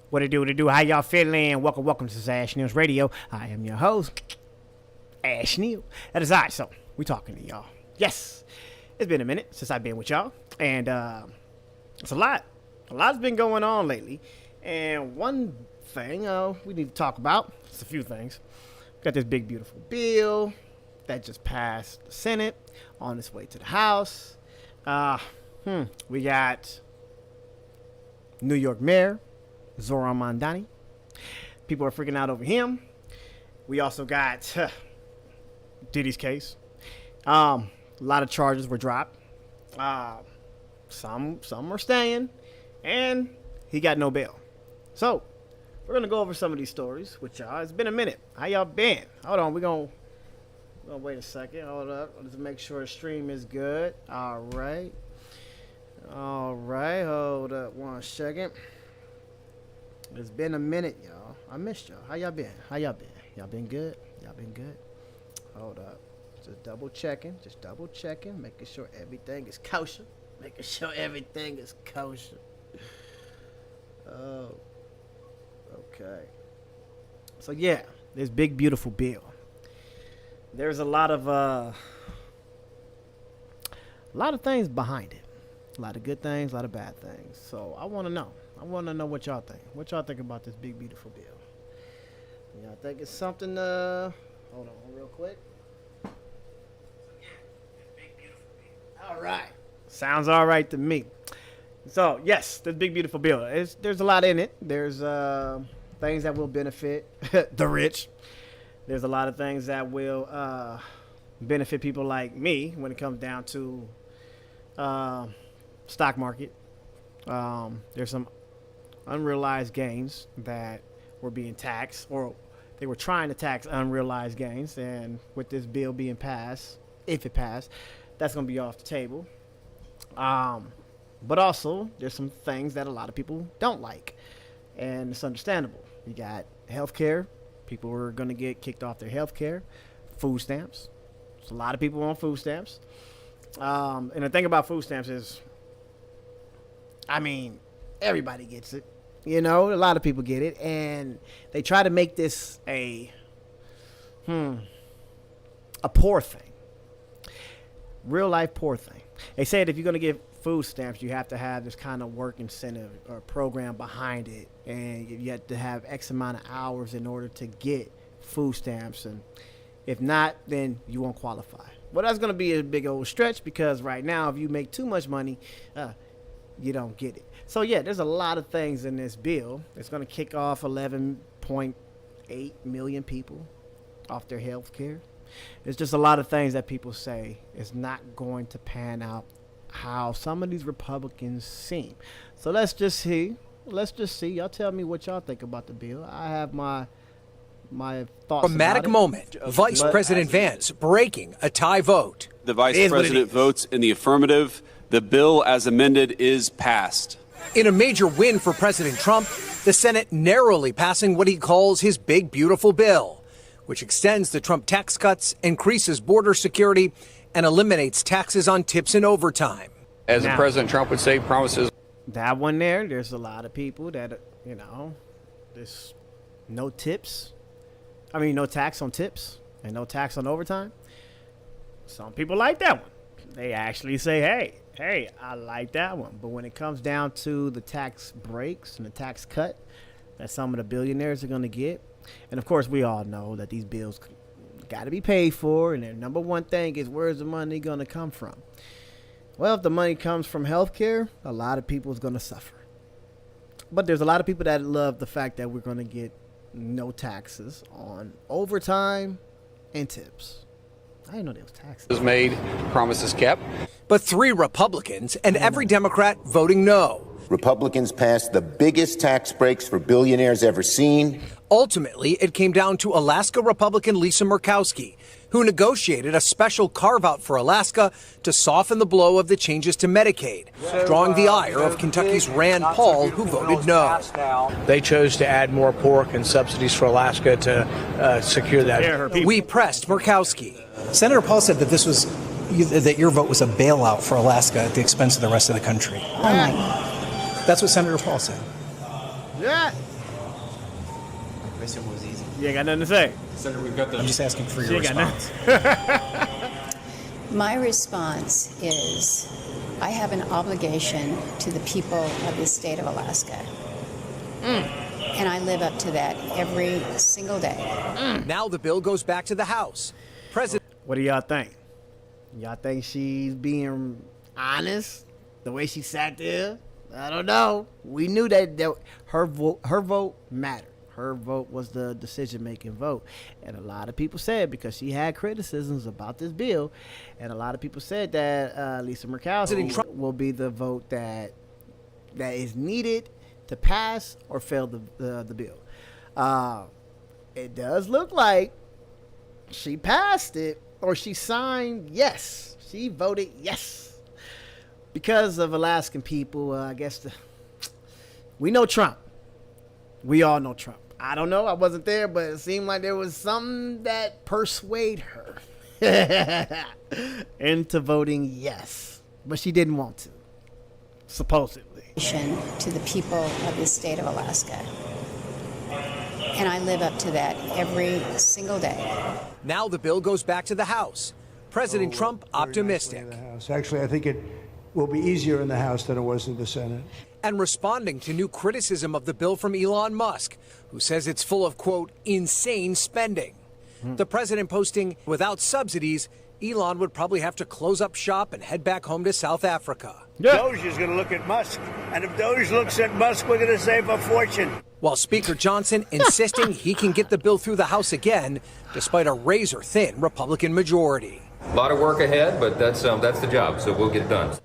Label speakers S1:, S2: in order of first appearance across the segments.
S1: What it do? How y'all feeling? Welcome to AshnielzRadio. I am your host, Ashniel. That is I. So we talking to y'all. Yes, it's been a minute since I've been with y'all, and it's a lot. A lot's been going on lately, and one thing we need to talk about. It's a few things. Got this big beautiful bill that just passed the Senate on its way to the House. We got New York Mayor Zohran Mamdani. People are freaking out over him. We also got Diddy's case. A lot of charges were dropped. Some are staying, and he got no bail. So we're gonna go over some of these stories with y'all. It's been a minute. How y'all been? Hold on, we're gonna wait a second. Hold up. Let's make sure the stream is good. All right. Hold up 1 second. It's been a minute, y'all. I missed y'all. How y'all been? Y'all been good? Hold up. Just double checking. Making sure everything is kosher. Oh, okay. So yeah, this big beautiful bill. There's a lot of things behind it. A lot of good things, a lot of bad things. So I want to know what y'all think. What y'all think about this big beautiful bill? Y'all think it's something? Hold on, real quick. All right, sounds all right to me. So yes, this big beautiful bill. There's a lot in it. There's things that will benefit the rich. There's a lot of things that will benefit people like me when it comes down to stock market. There's some unrealized gains that were being taxed, or they were trying to tax unrealized gains, and with this bill being passed, if it passed, that's going to be off the table. But also there's some things that a lot of people don't like, and it's understandable. You got healthcare. People are going to get kicked off their healthcare. Food stamps. There's a lot of people on food stamps. And the thing about food stamps is, I mean, everybody gets it. You know, a lot of people get it, and they try to make this a poor thing. Real life poor thing. They said if you're going to get food stamps, you have to have this kind of work incentive or program behind it, and you have to have X amount of hours in order to get food stamps, and if not, then you won't qualify. Well, that's going to be a big old stretch, because right now, if you make too much money, you don't get it. So yeah, there's a lot of things in this bill. It's going to kick off 11.8 million people off their health care. It's just a lot of things that people say is not going to pan out how some of these Republicans seem. So let's just see. Y'all tell me what y'all think about the bill. I have my thoughts.
S2: Dramatic moment. Vice President Vance breaking a tie vote.
S3: The Vice President votes in the affirmative. The bill as amended is passed.
S2: In a major win for President Trump, the Senate narrowly passing what he calls his big beautiful bill, which extends the Trump tax cuts, increases border security, and eliminates taxes on tips and overtime.
S4: As President Trump would say, promises.
S1: That one there's a lot of people that, there's no tips. I mean, no tax on tips and no tax on overtime. Some people like that one. They actually say, hey, I like that one. But when it comes down to the tax breaks and the tax cut that some of the billionaires are going to get, and of course we all know that these bills got to be paid for, and their number one thing is, where's the money going to come from? Well, if the money comes from healthcare, a lot of people is going to suffer. But there's a lot of people that love the fact that we're going to get no taxes on overtime and tips. I didn't know there was taxes.
S4: Made, promises kept.
S2: But 3 Republicans and every Democrat voting no.
S5: Republicans passed the biggest tax breaks for billionaires ever seen.
S2: Ultimately, it came down to Alaska Republican Lisa Murkowski, who negotiated a special carve-out for Alaska to soften the blow of the changes to Medicaid, drawing the ire of Kentucky's Rand Paul, who voted no.
S6: They chose to add more pork and subsidies for Alaska to secure that.
S2: We pressed Murkowski.
S7: Senator Paul said that that your vote was a bailout for Alaska at the expense of the rest of the country. That's what Senator Paul said.
S1: Yeah.
S7: I assume it was easy.
S1: You ain't got nothing to say.
S8: Senator, we've got the...
S7: I'm just asking for your response.
S9: My response is I have an obligation to the people of the state of Alaska. And I live up to that every single day.
S2: Now the bill goes back to the House.
S1: What do y'all think? Y'all think she's being honest the way she sat there? I don't know. We knew that her vote mattered. Her vote was the decision-making vote. And a lot of people said, because she had criticisms about this bill, and a lot of people said that Lisa Murkowski will be the vote that is needed to pass or fail the bill. It does look like she passed it, or she signed yes. She voted yes. Because of Alaskan people, I guess we know Trump. We all know Trump. I don't know. I wasn't there, but it seemed like there was something that persuaded her into voting yes. But she didn't want to, supposedly.
S9: To the people of the state of Alaska. And I live up to that every single day.
S2: Now the bill goes back to the House. President Trump optimistic.
S10: Actually, I think it will be easier in the House than it was in the Senate.
S2: And responding to new criticism of the bill from Elon Musk, who says it's full of, quote, insane spending. The president posting, without subsidies, Elon would probably have to close up shop and head back home to South Africa.
S11: Doge is going to look at Musk, and if Doge looks at Musk, we're going to save a fortune.
S2: While Speaker Johnson insisting he can get the bill through the House again, despite a razor-thin Republican majority.
S12: A lot of work ahead, but that's the job, so we'll get it done.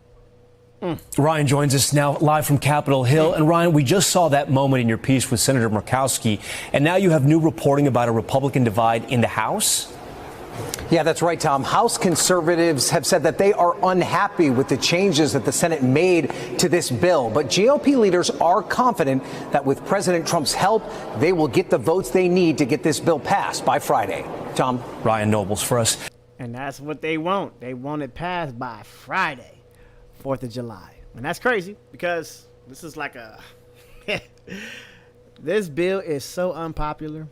S13: Ryan joins us now live from Capitol Hill. And Ryan, we just saw that moment in your piece with Senator Murkowski, and now you have new reporting about a Republican divide in the House.
S2: Yeah, that's right, Tom. House conservatives have said that they are unhappy with the changes that the Senate made to this bill. But GOP leaders are confident that with President Trump's help, they will get the votes they need to get this bill passed by Friday. Tom?
S13: Ryan Nobles for us.
S1: And that's what they want. They want it passed by Friday, 4th of July. And that's crazy because this is like a... This bill is so unpopular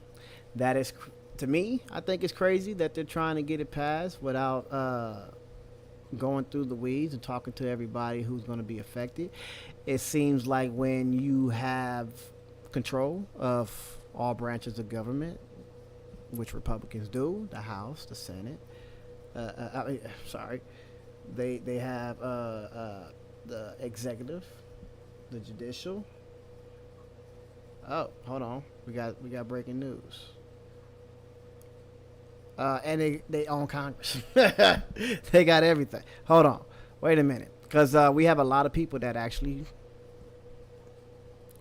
S1: that it's... To me, I think it's crazy that they're trying to get it passed without going through the weeds and talking to everybody who's going to be affected. It seems like when you have control of all branches of government, which Republicans do, the House, the Senate, they have the executive, the judicial. Oh, hold on, we got breaking news. And they own Congress. They got everything. Hold on. Wait a minute. Because we have a lot of people that actually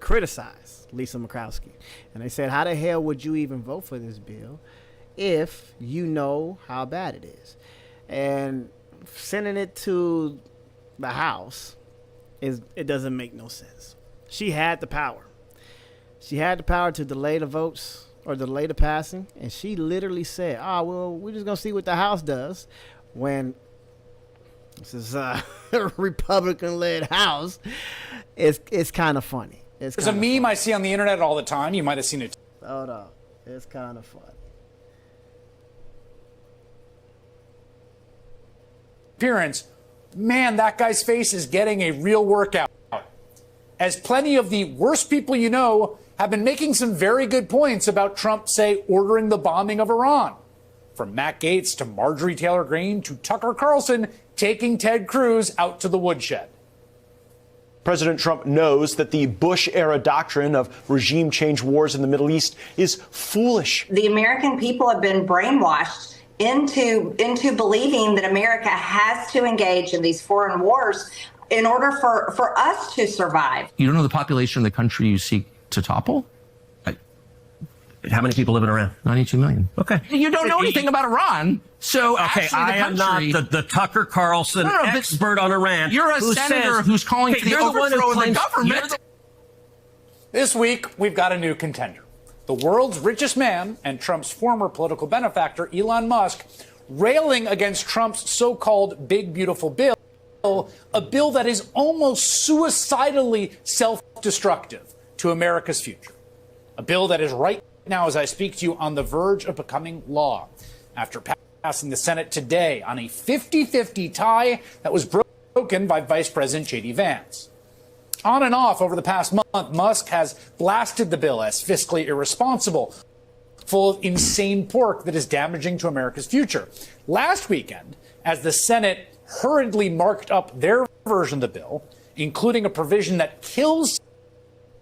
S1: criticize Lisa Murkowski. And they said, how the hell would you even vote for this bill if you know how bad it is? And sending it to the House, it doesn't make no sense. She had the power. She had the power to delay the votes or delay the passing, and she literally said, well, we're just going to see what the House does when this is a Republican-led House. It's kind of funny.
S8: There's a meme I see on the internet all the time. You might have seen it.
S1: Hold on. It's kind of funny.
S8: Appearance, man, that guy's face is getting a real workout. As plenty of the worst people you know have been making some very good points about Trump, say, ordering the bombing of Iran. From Matt Gaetz to Marjorie Taylor Greene to Tucker Carlson taking Ted Cruz out to the woodshed.
S14: President Trump knows that the Bush-era doctrine of regime change wars in the Middle East is foolish.
S15: The American people have been brainwashed into believing that America has to engage in these foreign wars in order for us to survive.
S16: You don't know the population of the country you seek to topple? How many people live in Iran? 92 million. Okay. You don't know anything about Iran. So
S13: okay, I am not the Tucker Carlson expert on Iran.
S16: You're a senator who's calling for the overthrow of the government.
S8: This week, we've got a new contender. The world's richest man and Trump's former political benefactor, Elon Musk, railing against Trump's so-called big, beautiful bill, a bill that is almost suicidally self-destructive to America's future. A bill that is right now as I speak to you on the verge of becoming law after passing the Senate today on a 50-50 tie that was broken by Vice President J.D. Vance. On and off over the past month, Musk has blasted the bill as fiscally irresponsible, full of insane pork that is damaging to America's future. Last weekend, as the Senate hurriedly marked up their version of the bill, including a provision that kills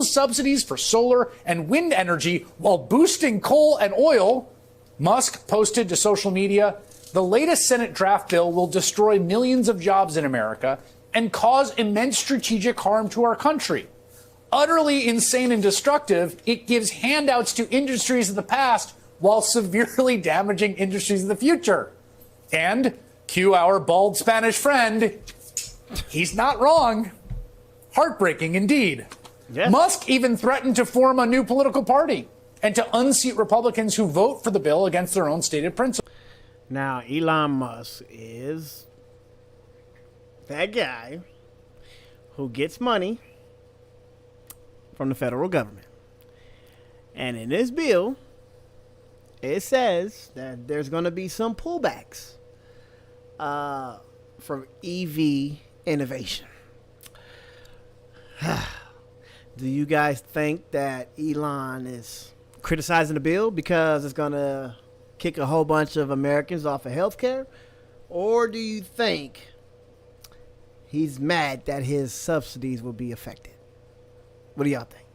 S8: subsidies for solar and wind energy while boosting coal and oil, Musk posted to social media, "The latest Senate draft bill will destroy millions of jobs in America and cause immense strategic harm to our country. Utterly insane and destructive, it gives handouts to industries of the past while severely damaging industries of the future." And cue our bald Spanish friend, he's not wrong. Heartbreaking indeed. Yeah. Musk even threatened to form a new political party and to unseat Republicans who vote for the bill against their own stated principles.
S1: Now, Elon Musk is that guy who gets money from the federal government. And in this bill, it says that there's going to be some pullbacks from EV innovation. Do you guys think that Elon is criticizing the bill because it's going to kick a whole bunch of Americans off of health care? Or do you think he's mad that his subsidies will be affected? What do y'all think?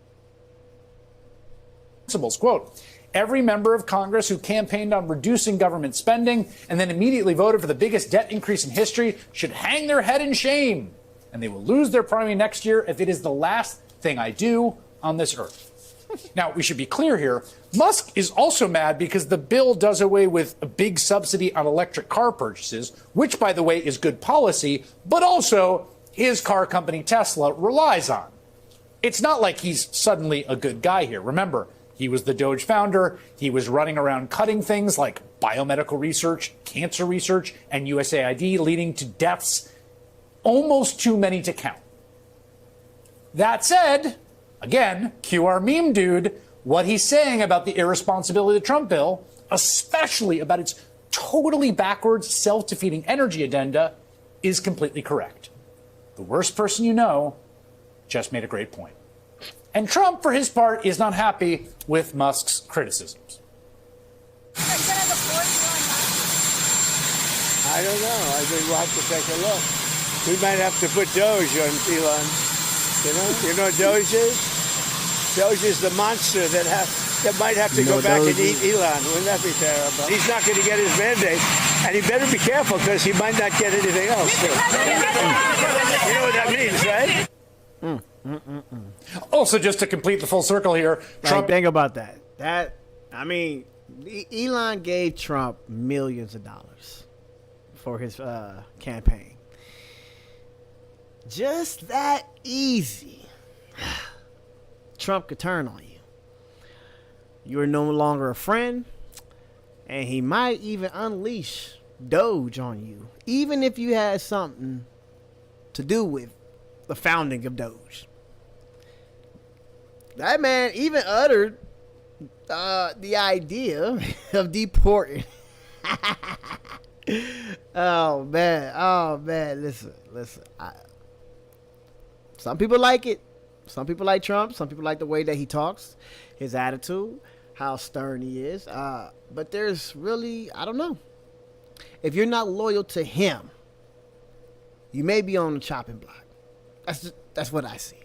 S8: Principles, quote, "Every member of Congress who campaigned on reducing government spending and then immediately voted for the biggest debt increase in history should hang their head in shame, and they will lose their primary next year if it is the last thing I do on this earth." Now, we should be clear here. Musk is also mad because the bill does away with a big subsidy on electric car purchases, which, by the way, is good policy, but also his car company Tesla relies on. It's not like he's suddenly a good guy here. Remember, he was the Doge founder. He was running around cutting things like biomedical research, cancer research, and USAID, leading to deaths almost too many to count. That said, again, cue our meme dude, what he's saying about the irresponsibility of the Trump bill, especially about its totally backwards, self-defeating energy agenda, is completely correct. The worst person you know just made a great point. And Trump, for his part, is not happy with Musk's criticisms.
S11: I don't know. I think we'll have to take a look. We might have to put Doge on Elon. You know what Doge is? Doge is the monster that might have to go back and eat Elon. Wouldn't that be terrible? He's not going to get his mandate, and he better be careful because he might not get anything else. You know what that means, right?
S8: Also, just to complete the full circle here, Trump.
S1: Think about that. Elon gave Trump millions of dollars for his campaign. Just that easy, Trump could turn on you. You're no longer a friend, and he might even unleash Doge on you, even if you had something to do with the founding of Doge. That man even uttered the idea of deporting. Oh man, listen. Some people like it. Some people like Trump. Some people like the way that he talks, his attitude, how stern he is. But there's really, I don't know. If you're not loyal to him, you may be on the chopping block. That's what I see.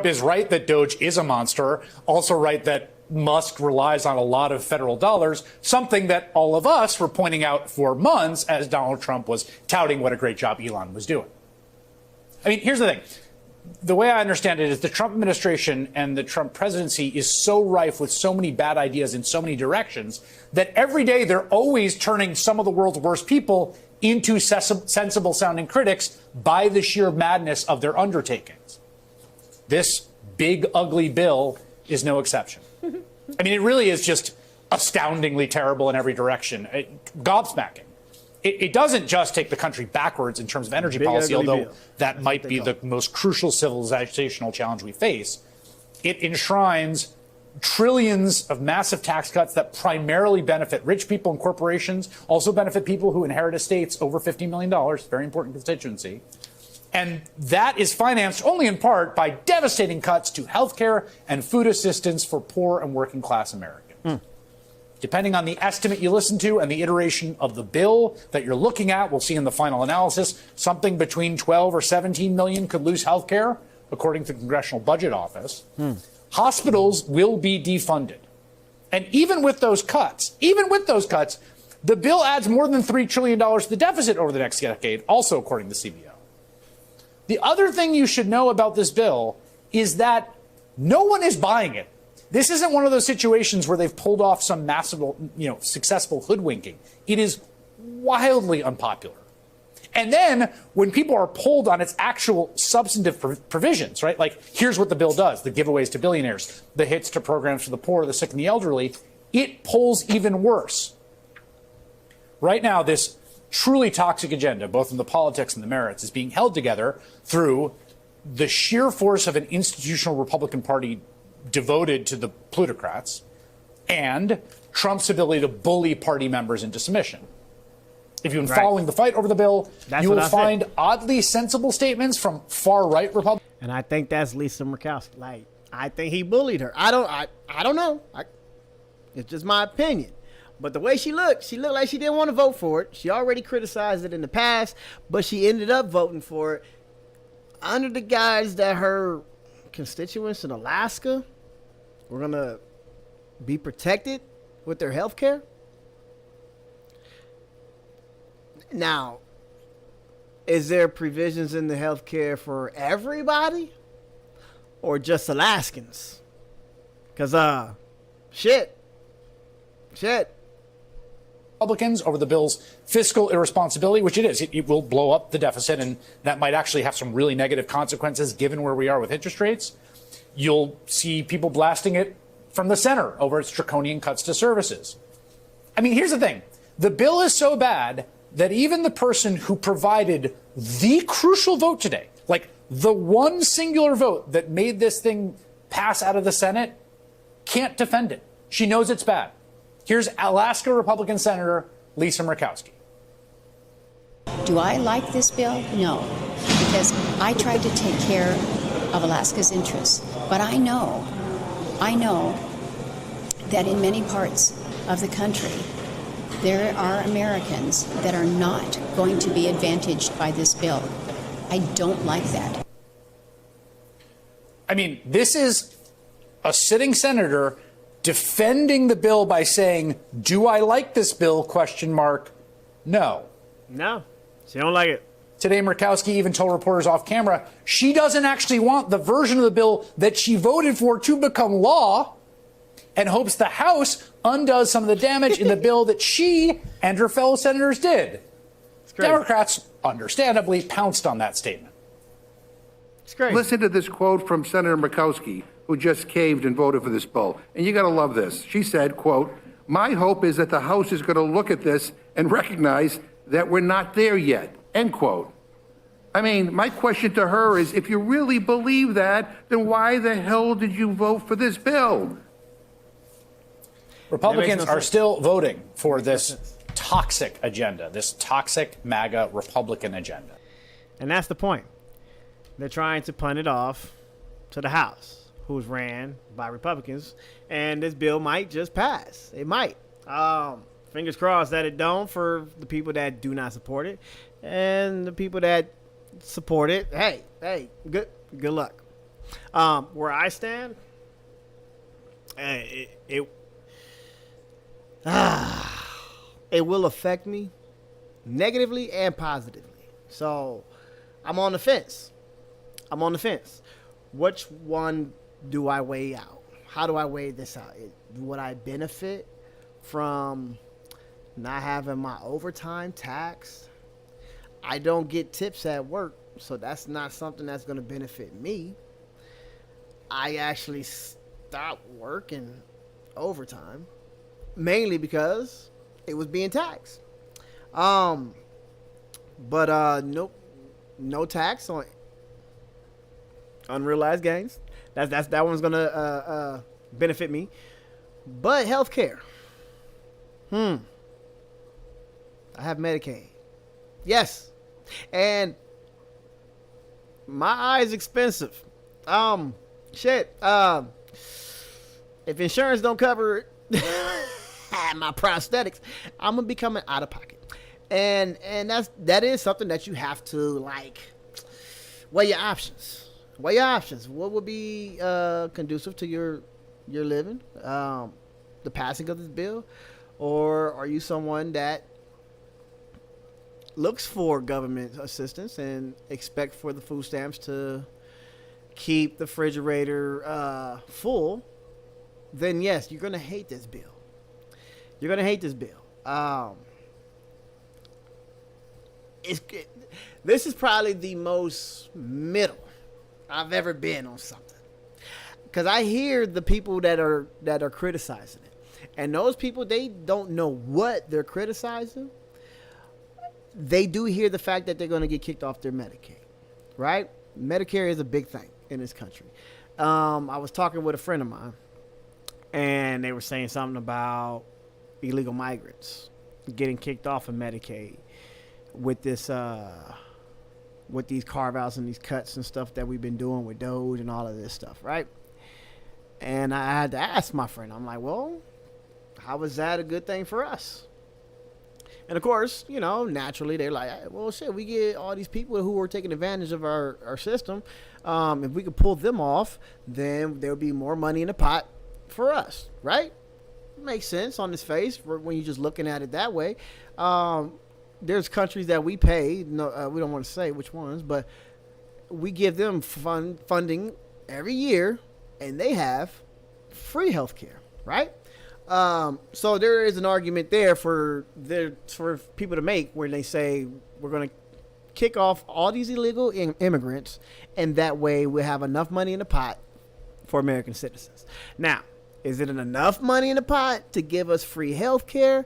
S8: Is right that Doge is a monster. Also right that Musk relies on a lot of federal dollars, something that all of us were pointing out for months as Donald Trump was touting what a great job Elon was doing. I mean, here's the thing. The way I understand it is the Trump administration and the Trump presidency is so rife with so many bad ideas in so many directions that every day they're always turning some of the world's worst people into sensible sounding critics by the sheer madness of their undertakings. This big, ugly bill is no exception. I mean, it really is just astoundingly terrible in every direction. Gobsmacking. It doesn't just take the country backwards in terms of energy policy, although that might be the most crucial civilizational challenge we face. It enshrines trillions of massive tax cuts that primarily benefit rich people and corporations, also benefit people who inherit estates over $50 million, very important constituency. And that is financed only in part by devastating cuts to healthcare and food assistance for poor and working class Americans. Depending on the estimate you listen to and the iteration of the bill that you're looking at, we'll see in the final analysis, something between 12 or 17 million could lose health care, according to the Congressional Budget Office. Hospitals will be defunded. And even with those cuts, the bill adds more than $3 trillion to the deficit over the next decade, also according to CBO. The other thing you should know about this bill is that no one is buying it. This isn't one of those situations where they've pulled off some massive, successful hoodwinking. It is wildly unpopular. And then when people are pulled on its actual substantive provisions, right? Like, here's what the bill does, the giveaways to billionaires, the hits to programs for the poor, the sick, and the elderly, it pulls even worse. Right now, this truly toxic agenda, both in the politics and the merits, is being held together through the sheer force of an institutional Republican Party devoted to the plutocrats and Trump's ability to bully party members into submission. If you've been following the fight over the bill, you will find oddly sensible statements from far-right Republicans.
S1: And I think that's Lisa Murkowski. Like, I think he bullied her. I don't know. It's just my opinion. But the way she looked like she didn't want to vote for it. She already criticized it in the past, but she ended up voting for it under the guise that her constituents in Alaska were going to be protected with their health care. Now, is there provisions in the health care for everybody or just Alaskans? Because, shit.
S8: Republicans over the bill's fiscal irresponsibility, which it is. It will blow up the deficit, and that might actually have some really negative consequences given where we are with interest rates. You'll see people blasting it from the center over its draconian cuts to services. I mean, here's the thing. The bill is so bad that even the person who provided the crucial vote today, like the one singular vote that made this thing pass out of the Senate, can't defend it. She knows it's bad. Here's Alaska Republican Senator Lisa Murkowski.
S9: Do I like this bill? No, because I tried to take care of Alaska's interests. But I know that in many parts of the country, there are Americans that are not going to be advantaged by this bill. I don't like that.
S8: I mean, this is a sitting senator defending the bill by saying, do I like this bill? ? No.
S1: No, she don't like it.
S8: Today, Murkowski even told reporters off camera she doesn't actually want the version of the bill that she voted for to become law and hopes the House undoes some of the damage in the bill that she and her fellow senators did. Democrats, understandably, pounced on that statement.
S1: It's great.
S17: Listen to this quote from Senator Murkowski, who just caved and voted for this bill. And you got to love this. She said, quote, "My hope is that the House is going to look at this and recognize that we're not there yet," end quote. I mean, my question to her is, if you really believe that, then why the hell did you vote for this bill?
S8: Republicans are still voting for this toxic agenda, this toxic MAGA Republican agenda.
S1: And that's the point. They're trying to punt it off to the House, who's ran by Republicans, and this bill might just pass. It might. Fingers crossed that it don't for the people that do not support it, and the people that support it. Hey, good luck. Where I stand, it will affect me negatively and positively. So I'm on the fence. Which one do I weigh out? How do I weigh this out? Would I benefit from not having my overtime taxed? I don't get tips at work, so that's not something that's going to benefit me. I actually stopped working overtime, mainly because it was being taxed. Nope, no tax on unrealized gains. That one's gonna benefit me. But healthcare. I have Medicaid. Yes. And my eye is expensive. Shit. If insurance don't cover it, my prosthetics, I'm gonna be coming out of pocket. And that is something that you have to like weigh your options. Weigh your options. What would be conducive to your living? The passing of this bill, or are you someone that looks for government assistance and expect for the food stamps to keep the refrigerator full? Then yes, you're gonna hate this bill. You're gonna hate this bill. This is probably the most middle I've ever been on something, because I hear the people that are criticizing it, and those people, they don't know what they're criticizing. They do hear the fact that they're going to get kicked off their Medicaid, right? Medicare is a big thing in this country. I was talking with a friend of mine, and they were saying something about illegal migrants getting kicked off of Medicaid with this, with these carve-outs and these cuts and stuff that we've been doing with Doge and all of this stuff, right? And I had to ask my friend, I'm like, well, how is that a good thing for us? And of course, you know, naturally they're like, well, shit, we get all these people who are taking advantage of our system. If we could pull them off, then there'll be more money in the pot for us, right? Makes sense on its face when you're just looking at it that way. There's countries that we pay, no, we don't want to say which ones, but we give them funding every year, and they have free health care, right? So there is an argument there for people to make where they say we're going to kick off all these illegal immigrants, and that way we'll have enough money in the pot for American citizens. Now, is it enough money in the pot to give us free health care?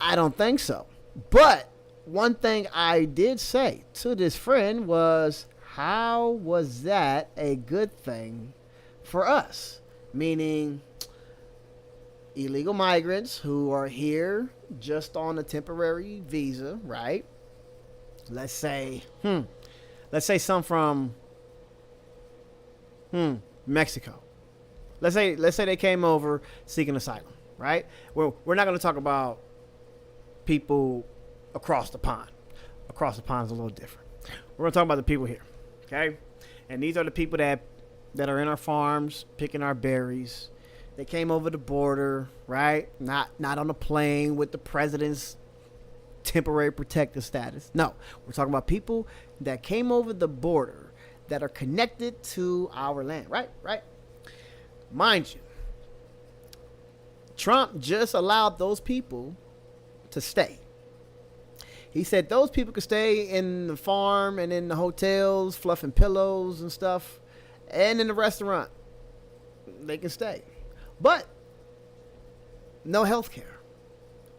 S1: I don't think so. But one thing I did say to this friend was, how was that a good thing for us? Meaning, illegal migrants who are here just on a temporary visa, right? Let's say some from Mexico. Let's say they came over seeking asylum, right? We're not going to talk about people across the pond. Across the pond is a little different. We're going to talk about the people here, okay? And these are the people that are in our farms picking our berries. They came over the border, right? Not on a plane with the president's temporary protective status. No, we're talking about people that came over the border that are connected to our land, right? Mind you, Trump just allowed those people to stay. He said those people could stay in the farm and in the hotels, fluffing pillows and stuff, and in the restaurant. They can stay. But no health care.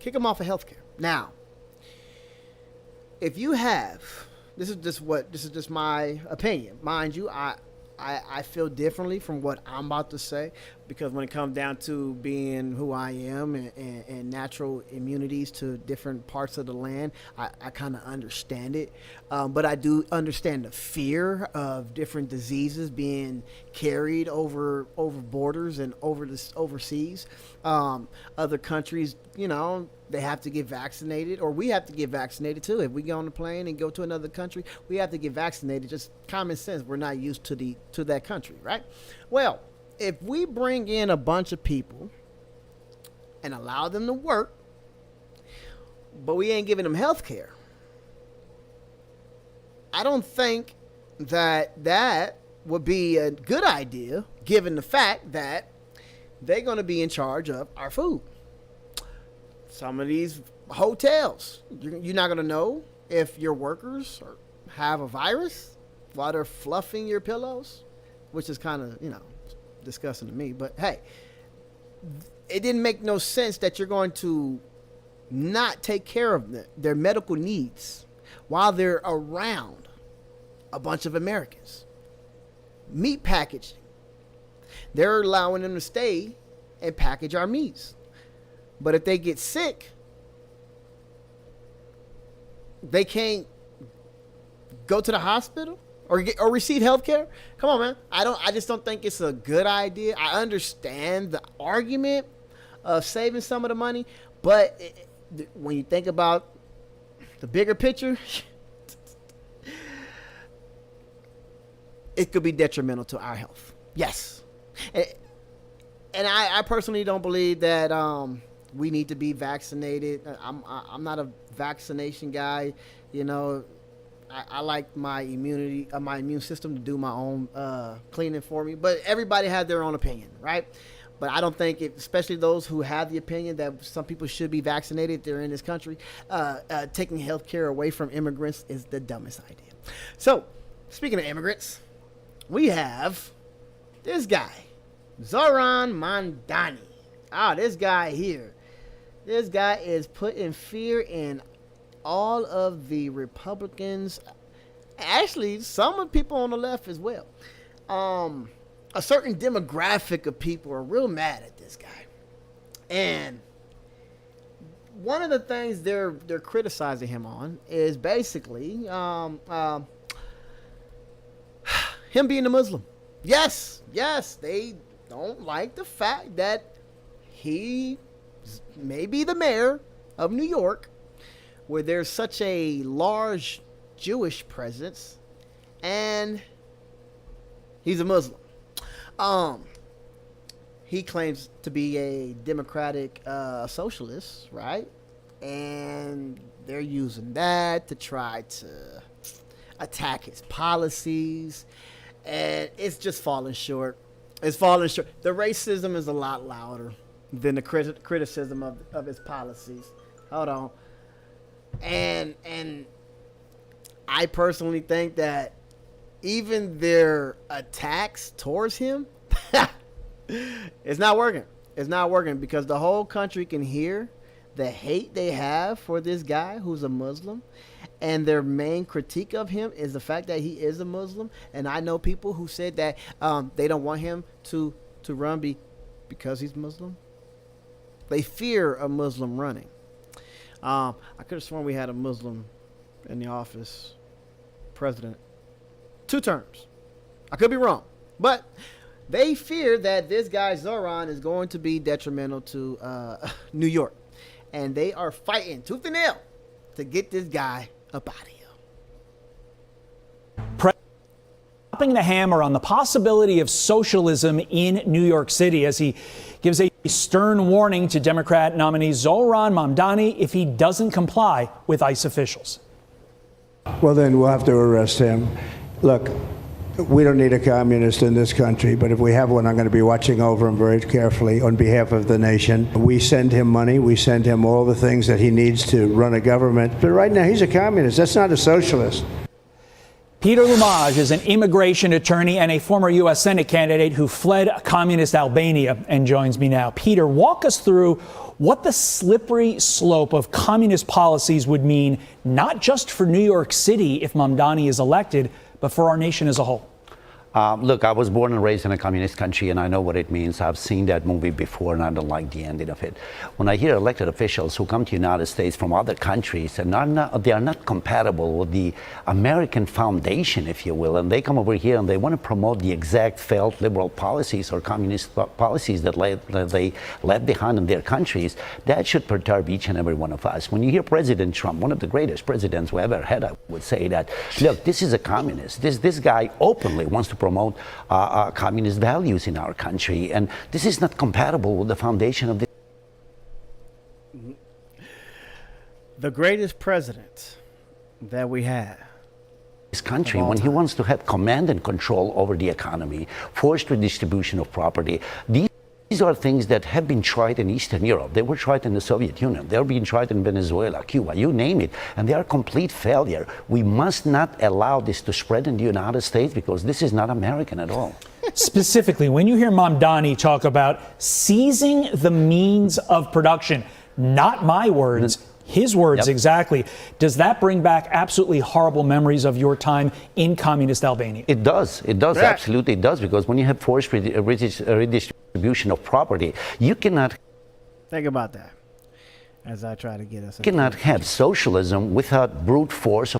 S1: Kick them off of health care. Now, if you have, this is just my opinion. Mind you, I feel differently from what I'm about to say, because when it comes down to being who I am and natural immunities to different parts of the land, I kind of understand it. But I do understand the fear of different diseases being carried over borders and overseas. Other countries, you know, they have to get vaccinated, or we have to get vaccinated too. If we get on a plane and go to another country, we have to get vaccinated. Just common sense. We're not used to that country, right? Well, if we bring in a bunch of people and allow them to work, but we ain't giving them health care, I don't think that would be a good idea, given the fact that they're going to be in charge of our food. Some of these hotels, you're not going to know if your workers have a virus while they're fluffing your pillows, which is kind of, disgusting to me. But hey, it didn't make no sense that you're going to not take care of their medical needs while they're around a bunch of Americans. Meat packaging. they're allowing them to stay and package our meats. But if they get sick, they can't go to the hospital or receive health care. Come on, man. I just don't think it's a good idea. I understand the argument of saving some of the money, but when you think about the bigger picture, it could be detrimental to our health. Yes. And I personally don't believe that we need to be vaccinated. I'm not a vaccination guy. You know, I like my immune system to do my own cleaning for me. But everybody has their own opinion, right? But I don't think, especially those who have the opinion that some people should be vaccinated, they're in this country, taking health care away from immigrants is the dumbest idea. So, speaking of immigrants, we have this guy, Zohran Mamdani. This guy here. This guy is putting fear in all of the Republicans. Actually, some of the people on the left as well. A certain demographic of people are real mad at this guy. And one of the things they're criticizing him on is basically him being a Muslim. Yes, they don't like the fact that he may be the mayor of New York, where there's such a large Jewish presence, and he's a Muslim. He claims to be a democratic socialist, right? And they're using that to try to attack his policies, and it's just falling short. It's falling short. The racism is a lot louder than the criticism of his policies. Hold on. And I personally think that even their attacks towards him, it's not working. It's not working because the whole country can hear the hate they have for this guy who's a Muslim. And their main critique of him is the fact that he is a Muslim. And I know people who said that they don't want him to run because he's Muslim. They fear a Muslim running. I could have sworn we had a Muslim in the office, president, 2 terms. I could be wrong. But they fear that this guy, Zohran, is going to be detrimental to New York. And they are fighting tooth and nail to get this guy up out of here.
S18: Dropping the hammer on the possibility of socialism in New York City as he gives a stern warning to Democrat nominee Zohran Mamdani if he doesn't comply with ICE officials.
S10: Well, then we'll have to arrest him. Look, we don't need a communist in this country, but if we have one, I'm going to be watching over him very carefully on behalf of the nation. We send him money. We send him all the things that he needs to run a government. But right now, he's a communist. That's not a socialist.
S18: Peter Lumaj is an immigration attorney and a former U.S. Senate candidate who fled communist Albania and joins me now. Peter, walk us through what the slippery slope of communist policies would mean, not just for New York City if Mamdani is elected, but for our nation as a whole.
S19: Look, I was born and raised in a communist country, and I know what it means. I've seen that movie before, and I don't like the ending of it. When I hear elected officials who come to the United States from other countries and they are not compatible with the American foundation, if you will, and they come over here and they want to promote the exact failed liberal policies or communist policies that they left behind in their countries, that should perturb each and every one of us. When you hear President Trump, one of the greatest presidents we ever had, I would say that, look, this is a communist. This guy openly wants to promote communist values in our country, and this is not compatible with the foundation of this.
S1: The greatest president that we have.
S19: This country, when he wants to have command and control over the economy, forced redistribution of property, these are things that have been tried in Eastern Europe. They were tried in the Soviet Union. They're being tried in Venezuela, Cuba, you name it. And they are complete failure. We must not allow this to spread in the United States because this is not American at all.
S18: Specifically, when you hear Mamdani talk about seizing the means of production, not my words, His words exactly. Does that bring back absolutely horrible memories of your time in communist Albania?
S19: It does. It does. Absolutely, it does. Because when you have forced redistribution of property, you cannot.
S1: Think about that. As I try to get us.
S19: You cannot have socialism without brute force.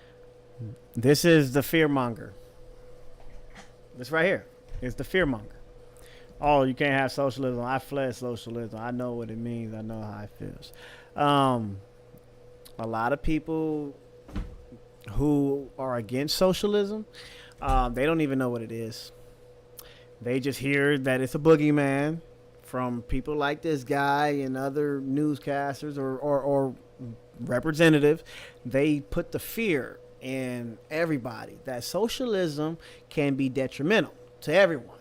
S1: This is the fearmonger. This right here is the fearmonger. Oh, you can't have socialism. I fled socialism. I know what it means. I know how it feels. A lot of people who are against socialism, they don't even know what it is. They just hear that it's a boogeyman from people like this guy and other newscasters or representatives. They put the fear in everybody that socialism can be detrimental to everyone.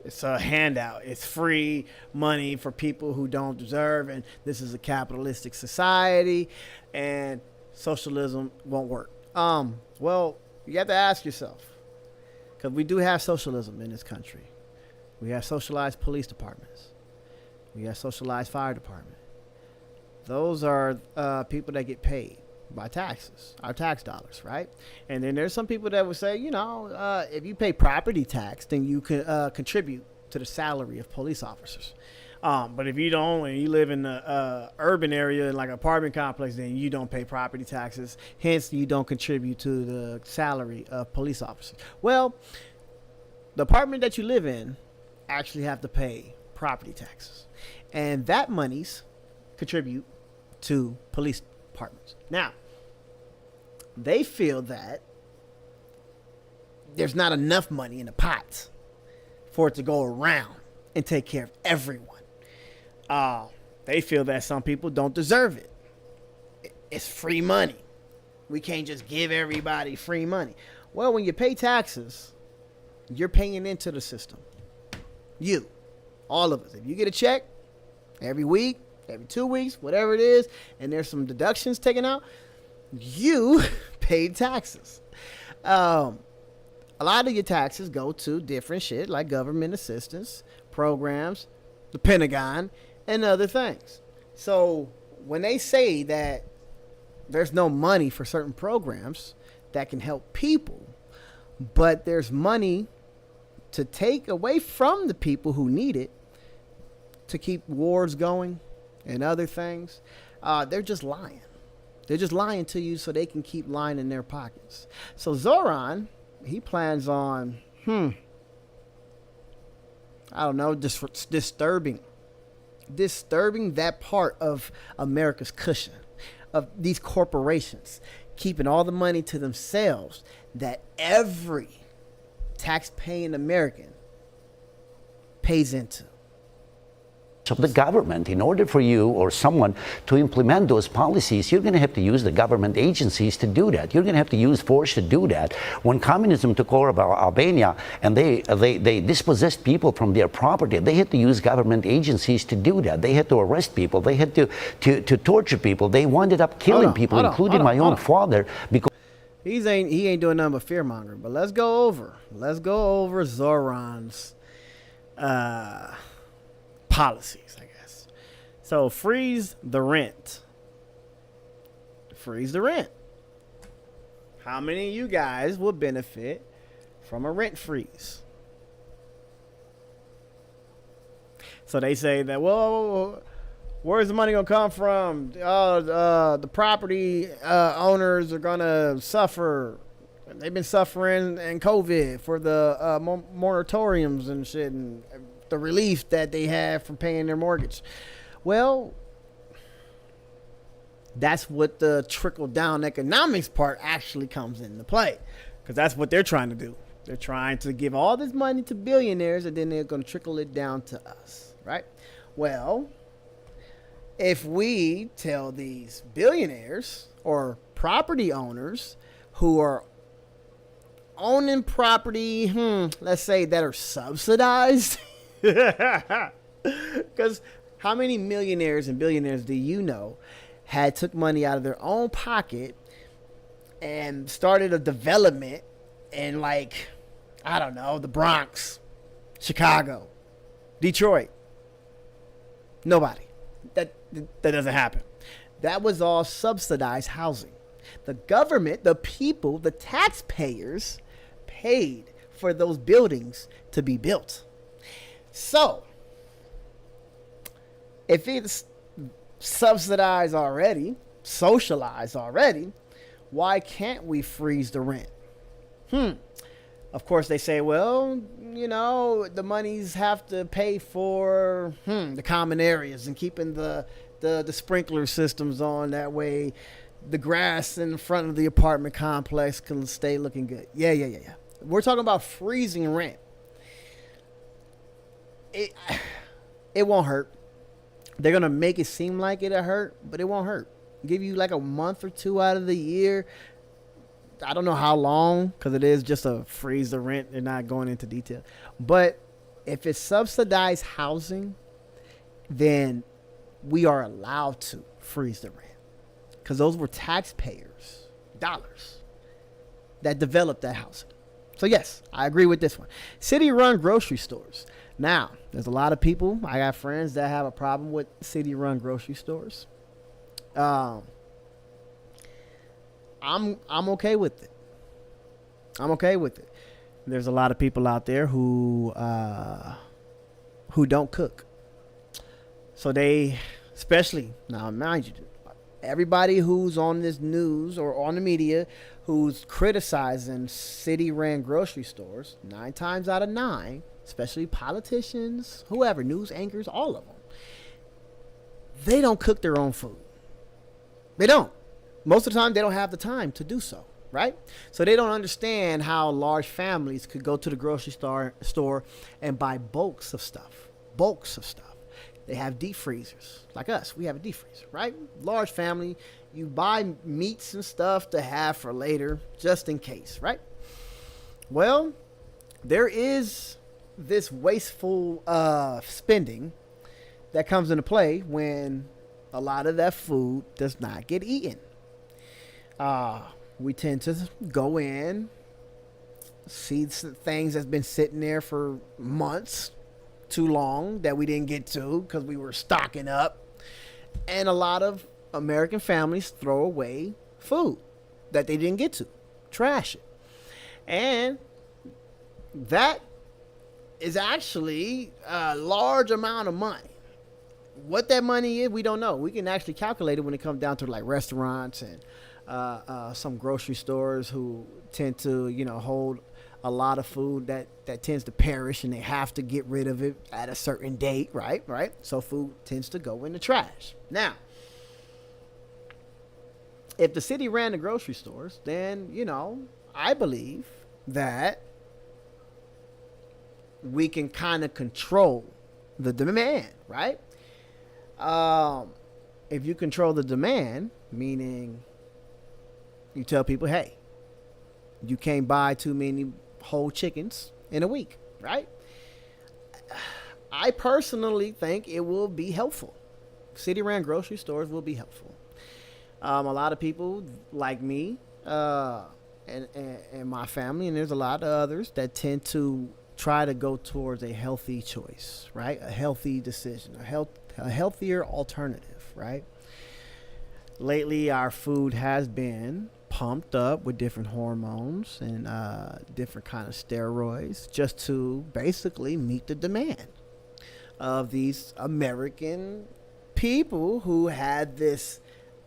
S1: It's a handout. It's free money for people who don't deserve, and this is a capitalistic society, and socialism won't work. Well, you have to ask yourself, because we do have socialism in this country. We have socialized police departments. We have socialized fire department. Those are people that get paid by taxes, our tax dollars, right? And then there's some people that would say, if you pay property tax, then you can contribute to the salary of police officers. But if you don't, and you live in the urban area in like an apartment complex, then you don't pay property taxes. Hence, you don't contribute to the salary of police officers. Well, the apartment that you live in actually have to pay property taxes, and that monies contribute to police departments. Now, they feel that there's not enough money in the pots for it to go around and take care of everyone. They feel that some people don't deserve it. It's free money. We can't just give everybody free money. Well, when you pay taxes, you're paying into the system. You, all of us. If you get a check every week, every 2 weeks, whatever it is, and there's some deductions taken out, you paid taxes. A lot of your taxes go to different shit like government assistance, programs, the Pentagon, and other things. So when they say that there's no money for certain programs that can help people, but there's money to take away from the people who need it to keep wars going and other things, they're just lying. They're just lying to you so they can keep lying in their pockets. So Zohran, he plans on, disturbing that part of America's cushion, of these corporations, keeping all the money to themselves that every tax-paying American pays into.
S19: Of the government. In order for you or someone to implement those policies, you're going to have to use the government agencies to do that. You're going to have to use force to do that. When communism took over Albania and they dispossessed people from their property, they had to use government agencies to do that. They had to arrest people. They had to torture people. They wound up killing people, including my own father, because
S1: he ain't doing nothing but fearmonger. But let's go over Zohran's policies, I guess. So freeze the rent. Freeze the rent. How many of you guys will benefit from a rent freeze? So they say that, well, where's the money gonna come from? The property owners are gonna suffer. They've been suffering in COVID for the moratoriums and shit, and the relief that they have from paying their mortgage. Well, that's what the trickle-down economics part actually comes into play, because that's what they're trying to do. They're trying to give all this money to billionaires, and then they're going to trickle it down to us, right? Well, if we tell these billionaires or property owners who are owning property, let's say that are subsidized, because how many millionaires and billionaires do you know had took money out of their own pocket and started a development in, like, I don't know, the Bronx, Chicago, Detroit? Nobody. That doesn't happen. that was all subsidized housing. The government, the people, the taxpayers paid for those buildings to be built. So, if it's subsidized already, socialized already, why can't we freeze the rent? Of course, they say, well, you know, the monies have to pay for the common areas and keeping the sprinkler systems on. That way, the grass in front of the apartment complex can stay looking good. Yeah. We're talking about freezing rent. It won't hurt. They're going to make it seem like it'll hurt, but it won't hurt. Give you like a month or two out of the year. I don't know how long, because it is just a freeze the rent. They're not going into detail. But if it's subsidized housing, then we are allowed to freeze the rent. Because those were taxpayers' dollars that developed that housing. So yes, I agree with this one. City-run grocery stores. Now, there's a lot of people. I got friends that have a problem with city-run grocery stores. I'm okay with it. I'm okay with it. There's a lot of people out there who don't cook. So they, especially now, mind you, everybody who's on this news or on the media who's criticizing city-ran grocery stores, 9 times out of 9, especially politicians, whoever, news anchors, all of them, they don't cook their own food. They don't. Most of the time, they don't have the time to do so, right? So they don't understand how large families could go to the grocery store and buy bulks of stuff. They have deep freezers. Like us, we have a deep freezer, right? Large family, you buy meats and stuff to have for later, just in case, right? Well, there is this wasteful spending that comes into play when a lot of that food does not get eaten. We tend to go in, see things that's been sitting there for months, too long, that we didn't get to because we were stocking up. And a lot of American families throw away food that they didn't get to, trash it. And that is actually a large amount of money. What that money is, we don't know. We can actually calculate it when it comes down to like restaurants and some grocery stores who tend to, hold a lot of food that tends to perish, and they have to get rid of it at a certain date, right? So food tends to go in the trash. Now, if the city ran the grocery stores, then, I believe that we can kind of control the demand, right? If you control the demand, meaning you tell people, hey, you can't buy too many whole chickens in a week, right? I personally think it will be helpful. City-ran grocery stores will be helpful. A lot of people like me and my family, and there's a lot of others that tend to try to go towards a healthy choice, right? A healthy decision, a healthier alternative, right? Lately, our food has been pumped up with different hormones and different kind of steroids just to basically meet the demand of these American people who had this,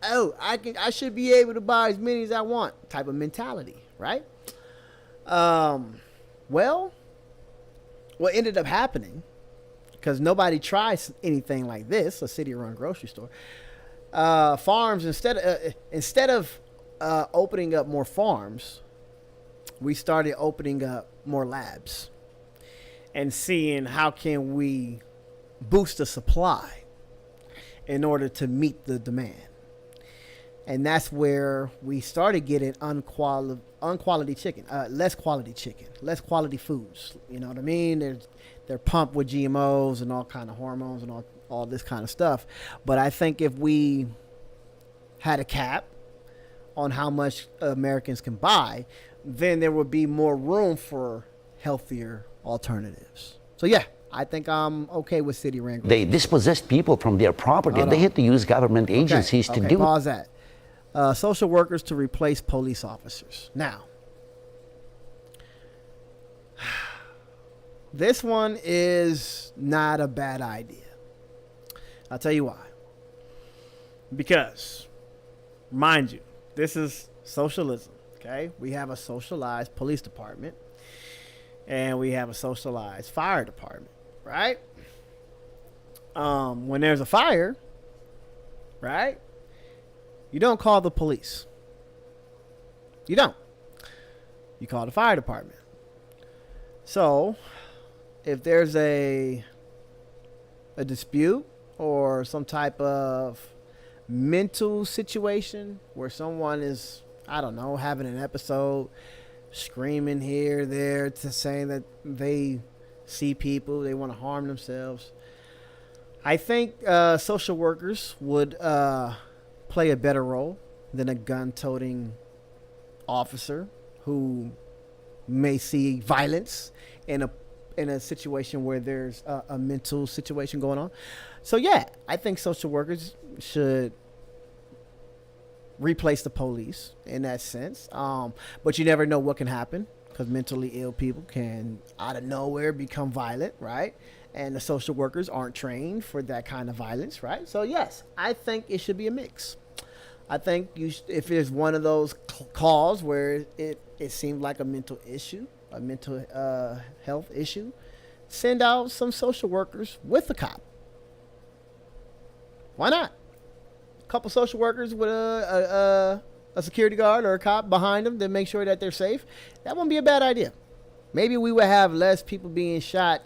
S1: I should be able to buy as many as I want type of mentality, right? Well, what ended up happening, because nobody tries anything like this, a city-run grocery store, farms, instead of opening up more farms, we started opening up more labs and seeing how can we boost the supply in order to meet the demand. And that's where we started getting unquality chicken, less quality foods. You know what I mean? They're pumped with GMOs and all kind of hormones and all this kind of stuff. But I think if we had a cap on how much Americans can buy, then there would be more room for healthier alternatives. So yeah, I think I'm okay with city wranglers.
S19: They dispossessed people from their property, and they had to use government agencies to do
S1: pause that. Social workers to replace police officers. Now, this one is not a bad idea. I'll tell you why. Because, mind you, this is socialism, okay? We have a socialized police department, and we have a socialized fire department, right? When there's a fire, right, you don't call the police. You don't. You call the fire department. So, if there's a dispute or some type of mental situation where someone is, I don't know, having an episode, screaming here, there, to saying that they see people, they want to harm themselves, I think social workers would play a better role than a gun-toting officer who may see violence in a situation where there's a mental situation going on. So yeah, I think social workers should replace the police in that sense. But you never know what can happen, because mentally ill people can out of nowhere become violent, right? And the social workers aren't trained for that kind of violence, right? So yes, I think it should be a mix. I think if there's one of those calls where it seemed like a mental issue, a mental health issue, send out some social workers with the cop. Why not? A couple social workers with a security guard or a cop behind them to make sure that they're safe. That wouldn't be a bad idea. Maybe we would have less people being shot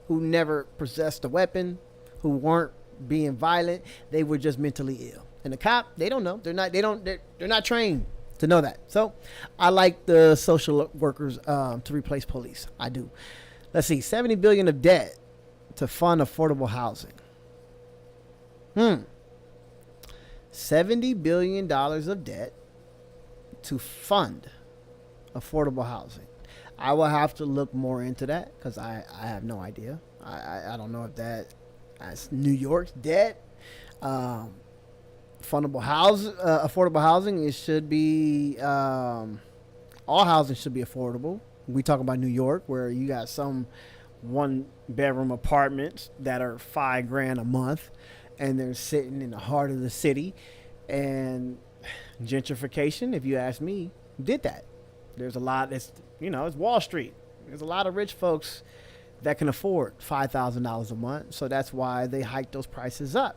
S1: who never possessed a weapon, who weren't being violent. They were just mentally ill. And the cop, they don't know. They're not trained to know that. So I like the social workers to replace police. I do. Let's see, $70 billion of debt to fund affordable housing. $70 billion of debt to fund affordable housing. I will have to look more into that because I have no idea. I don't know if that's New York's debt. Affordable housing, it should be all housing should be affordable. We talk about New York, where you got some 1-bedroom apartments that are $5,000 a month, and they're sitting in the heart of the city. And gentrification, if you ask me, did that. There's a lot. It's Wall Street. There's a lot of rich folks that can afford $5,000 a month, so that's why they hike those prices up.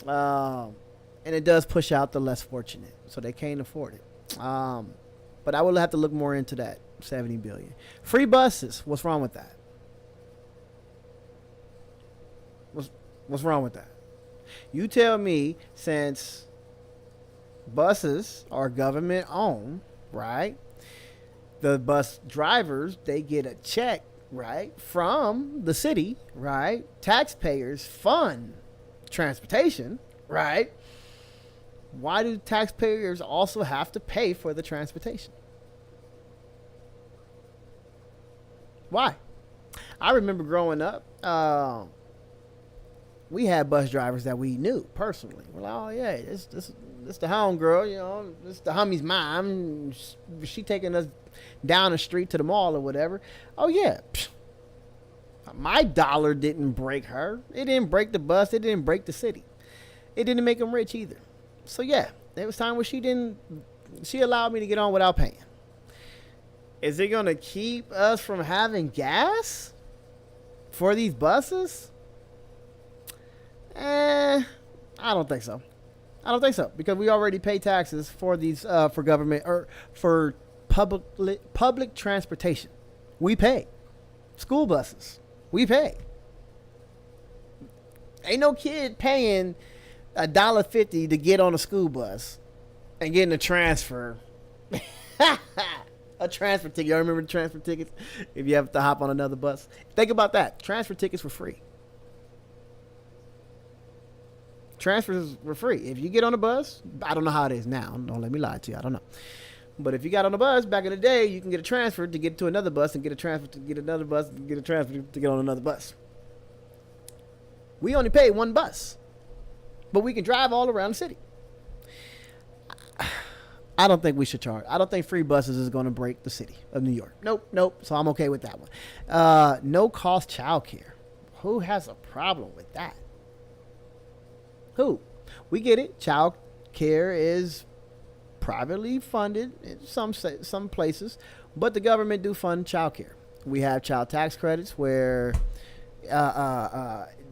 S1: And it does push out the less fortunate, so they can't afford it. But I will have to look more into that. $70 billion. Free buses. What's wrong with that? What's wrong with that? You tell me, since buses are government owned, right? The bus drivers, they get a check, right, from the city, right? Taxpayers fund transportation, right? Why do taxpayers also have to pay for the transportation? Why? I remember growing up, we had bus drivers that we knew personally. We're like, oh yeah, this the home girl, this the homie's mom. She taking us down the street to the mall or whatever. Oh yeah, my dollar didn't break her. It didn't break the bus. It didn't break the city. It didn't make them rich either. So yeah, there was time where she allowed me to get on without paying. Is it going to keep us from having gas for these buses? I don't think so. Because we already pay taxes for these for government or for public transportation. We pay. School buses. We pay. Ain't no kid paying $1.50 to get on a school bus and getting a transfer. A transfer ticket. Y'all remember the transfer tickets? If you have to hop on another bus. Think about that. Transfer tickets were free. Transfers were free. If you get on a bus, I don't know how it is now. Don't let me lie to you. I don't know. But if you got on a bus back in the day, you can get a transfer to get to another bus and get a transfer to get another bus and get a transfer to get on another bus. We only pay one bus, but we can drive all around the city. I don't think we should charge. I don't think free buses is going to break the city of New York. Nope. So I'm okay with that one. No cost childcare. Who has a problem with that? Who? We get it. Child care is privately funded in some places, but the government do fund child care. We have child tax credits where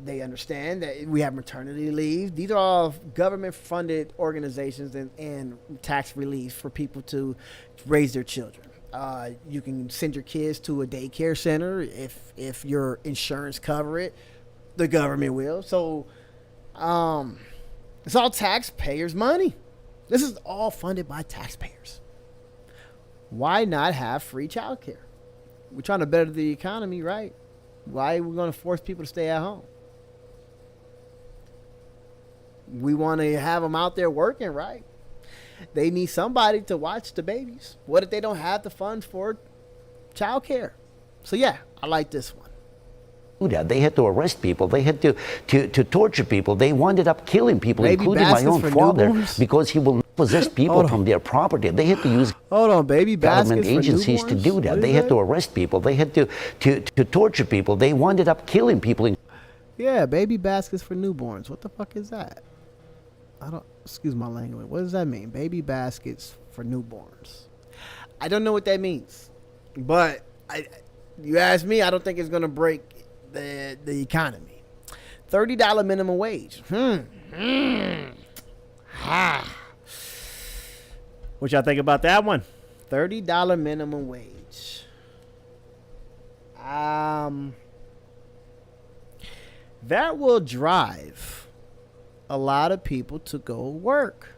S1: they understand that we have maternity leave. These are all government-funded organizations and tax relief for people to raise their children. You can send your kids to a daycare center if your insurance cover it. The government will. So it's all taxpayers' money. This is all funded by taxpayers. Why not have free child care? We're trying to better the economy, right? Why are we going to force people to stay at home? We want to have them out there working, right? They need somebody to watch the babies. What if they don't have the funds for child care? So yeah, I like this one.
S19: They had to arrest people. They had to torture people. They wound up killing people, including my own father, because he will not possess people from their property. They had to use government agencies to do that. They had to arrest people. They had to torture people. They wound up killing people.
S1: Yeah, baby baskets for newborns. What the fuck is that? Excuse my language. What does that mean? Baby baskets for newborns. I don't know what that means. But you ask me, I don't think it's going to break the economy. $30 minimum wage. What y'all think about that one? $30 minimum wage. That will drive a lot of people to go work.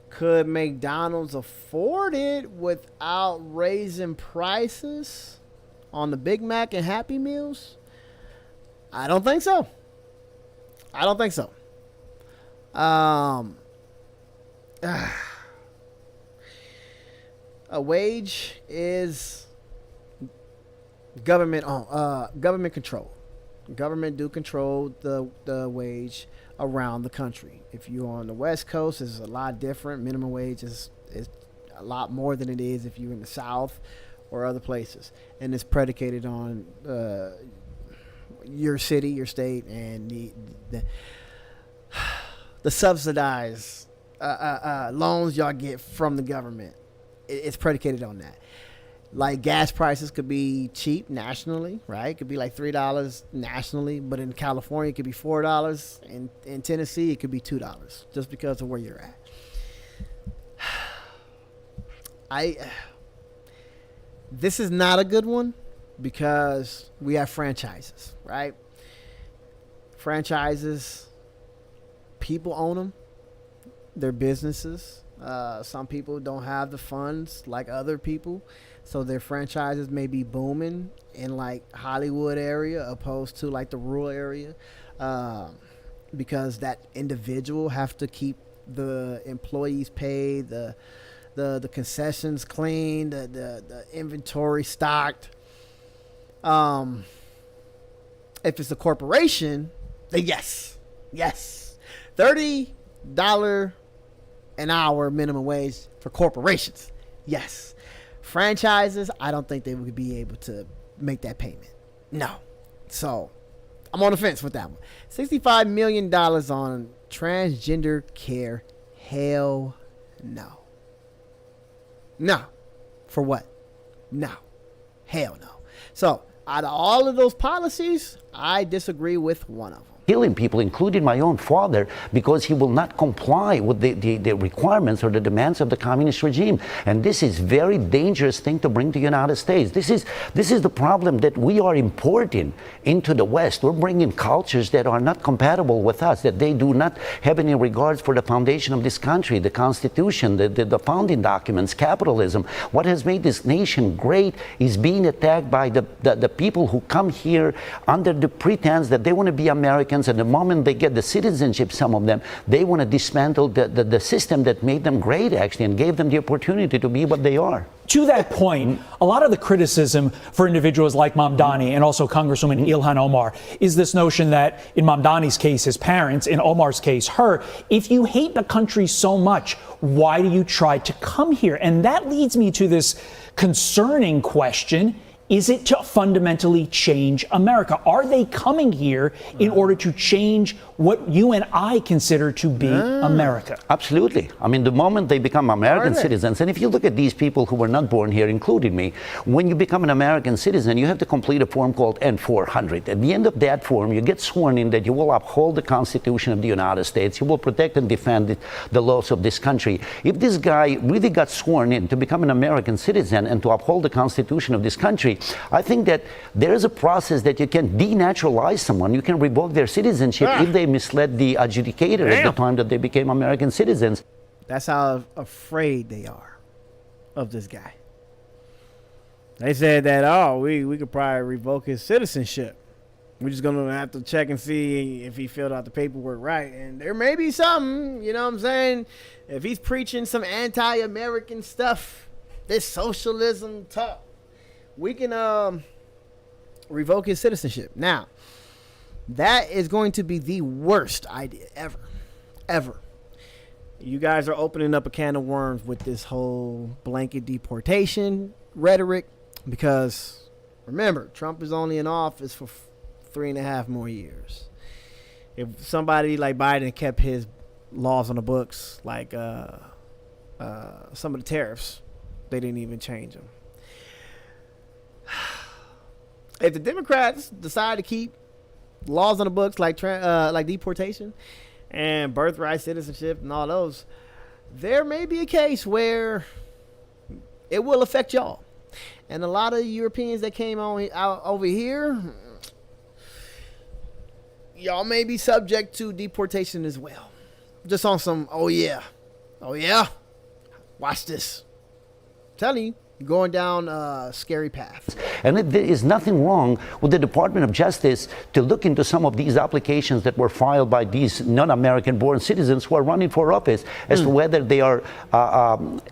S1: Could McDonald's afford it without raising prices on the Big Mac and Happy Meals? I don't think so. A wage is government control. Government do control the wage around the country. If you're on the West Coast, it's a lot different. Minimum wage is a lot more than it is if you're in the South or other places, and it's predicated on your city, your state, and the subsidized loans y'all get from the government. It's predicated on that. Like gas prices could be cheap nationally, right? It could be like $3 nationally, but in California it could be $4. In Tennessee it could be $2, just because of where you're at. This is not a good one because we have franchises, right? Franchises, people own them. They're businesses. Some people don't have the funds like other people, so their franchises may be booming in like Hollywood area opposed to like the rural area, because that individual have to keep the employees paid, the concessions clean, the inventory stocked. If it's a corporation, then yes, $30 an hour minimum wage for corporations. Yes. Franchises, I don't think they would be able to make that payment. No. So I'm on the fence with that one. $65 million on transgender care. Hell no. No. For what? No. Hell no. So out of all of those policies, I disagree with one of them.
S19: Killing people, including my own father, because he will not comply with the requirements or the demands of the communist regime. And this is very dangerous thing to bring to the United States. This is the problem that we are importing into the West. We're bringing cultures that are not compatible with us, that they do not have any regards for the foundation of this country, the Constitution, the founding documents, capitalism. What has made this nation great is being attacked by the people who come here under the pretense that they want to be American, Americans, and the moment they get the citizenship, some of them, they want to dismantle the system that made them great, actually, and gave them the opportunity to be what they are.
S18: To that point, a lot of the criticism for individuals like Mamdani and also Congresswoman Ilhan Omar is this notion that, in Mamdani's case, his parents, in Omar's case, her, if you hate the country so much, why do you try to come here? And that leads me to this concerning question. Is it to fundamentally change America? Are they coming here in order to change what you and I consider to be America?
S19: Absolutely. I mean, the moment they become American citizens, and if you look at these people who were not born here, including me, when you become an American citizen, you have to complete a form called N-400. At the end of that form, you get sworn in that you will uphold the Constitution of the United States, you will protect and defend the laws of this country. If this guy really got sworn in to become an American citizen and to uphold the Constitution of this country, I think that there is a process that you can denaturalize someone. You can revoke their citizenship if they misled the adjudicator at the time that they became American citizens.
S1: That's how afraid they are of this guy. They said that, we could probably revoke his citizenship. We're just going to have to check and see if he filled out the paperwork right. And there may be something, you know what I'm saying? If he's preaching some anti-American stuff, this socialism talk, we can revoke his citizenship. Now, that is going to be the worst idea ever. You guys are opening up a can of worms with this whole blanket deportation rhetoric, because remember, Trump is only in office for 3.5 more years. If somebody like Biden kept his laws on the books, like some of the tariffs, they didn't even change them. If the Democrats decide to keep laws on the books like deportation and birthright citizenship and all those, there may be a case where it will affect y'all. And a lot of Europeans that came out over here, y'all may be subject to deportation as well. Just on some, oh yeah, watch this. I'm telling you. Going down a scary path.
S19: And there is nothing wrong with the Department of Justice to look into some of these applications that were filed by these non-American born citizens who are running for office as to whether they are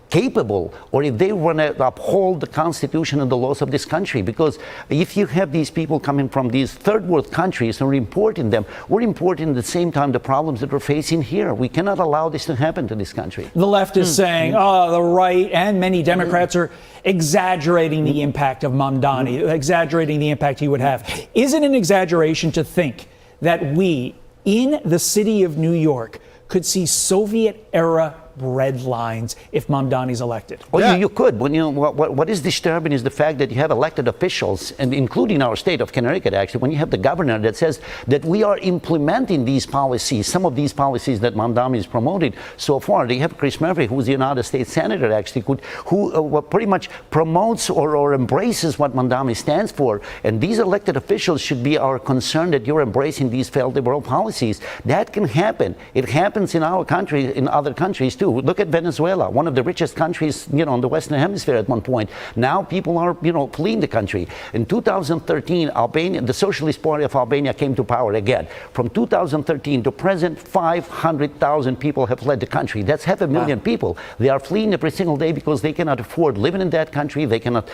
S19: capable or if they want to uphold the Constitution and the laws of this country. Because if you have these people coming from these third world countries and we're importing them, we're importing at the same time the problems that we're facing here. We cannot allow this to happen to this country.
S18: The left is saying, the right and many Democrats are exaggerating the impact of Mamdani, exaggerating the impact he would have. Is it an exaggeration to think that we, in the city of New York, could see Soviet-era bread lines if Mamdani's elected?
S19: Well, you could. When what is disturbing is the fact that you have elected officials, and including our state of Connecticut, actually, when you have the governor that says that we are implementing these policies, some of these policies that Mamdani is promoting so far. You have Chris Murphy, who's the United States Senator, actually, who pretty much promotes or embraces what Mamdani stands for. And these elected officials should be our concern that you're embracing these failed liberal policies. That can happen. It happens in our country, in other countries too. Look at Venezuela, one of the richest countries, in the Western Hemisphere at one point. Now people are, fleeing the country. In 2013, Albania, the Socialist Party of Albania came to power again. From 2013 to present, 500,000 people have fled the country. That's 500,000 people. They are fleeing every single day because they cannot afford living in that country. They cannot.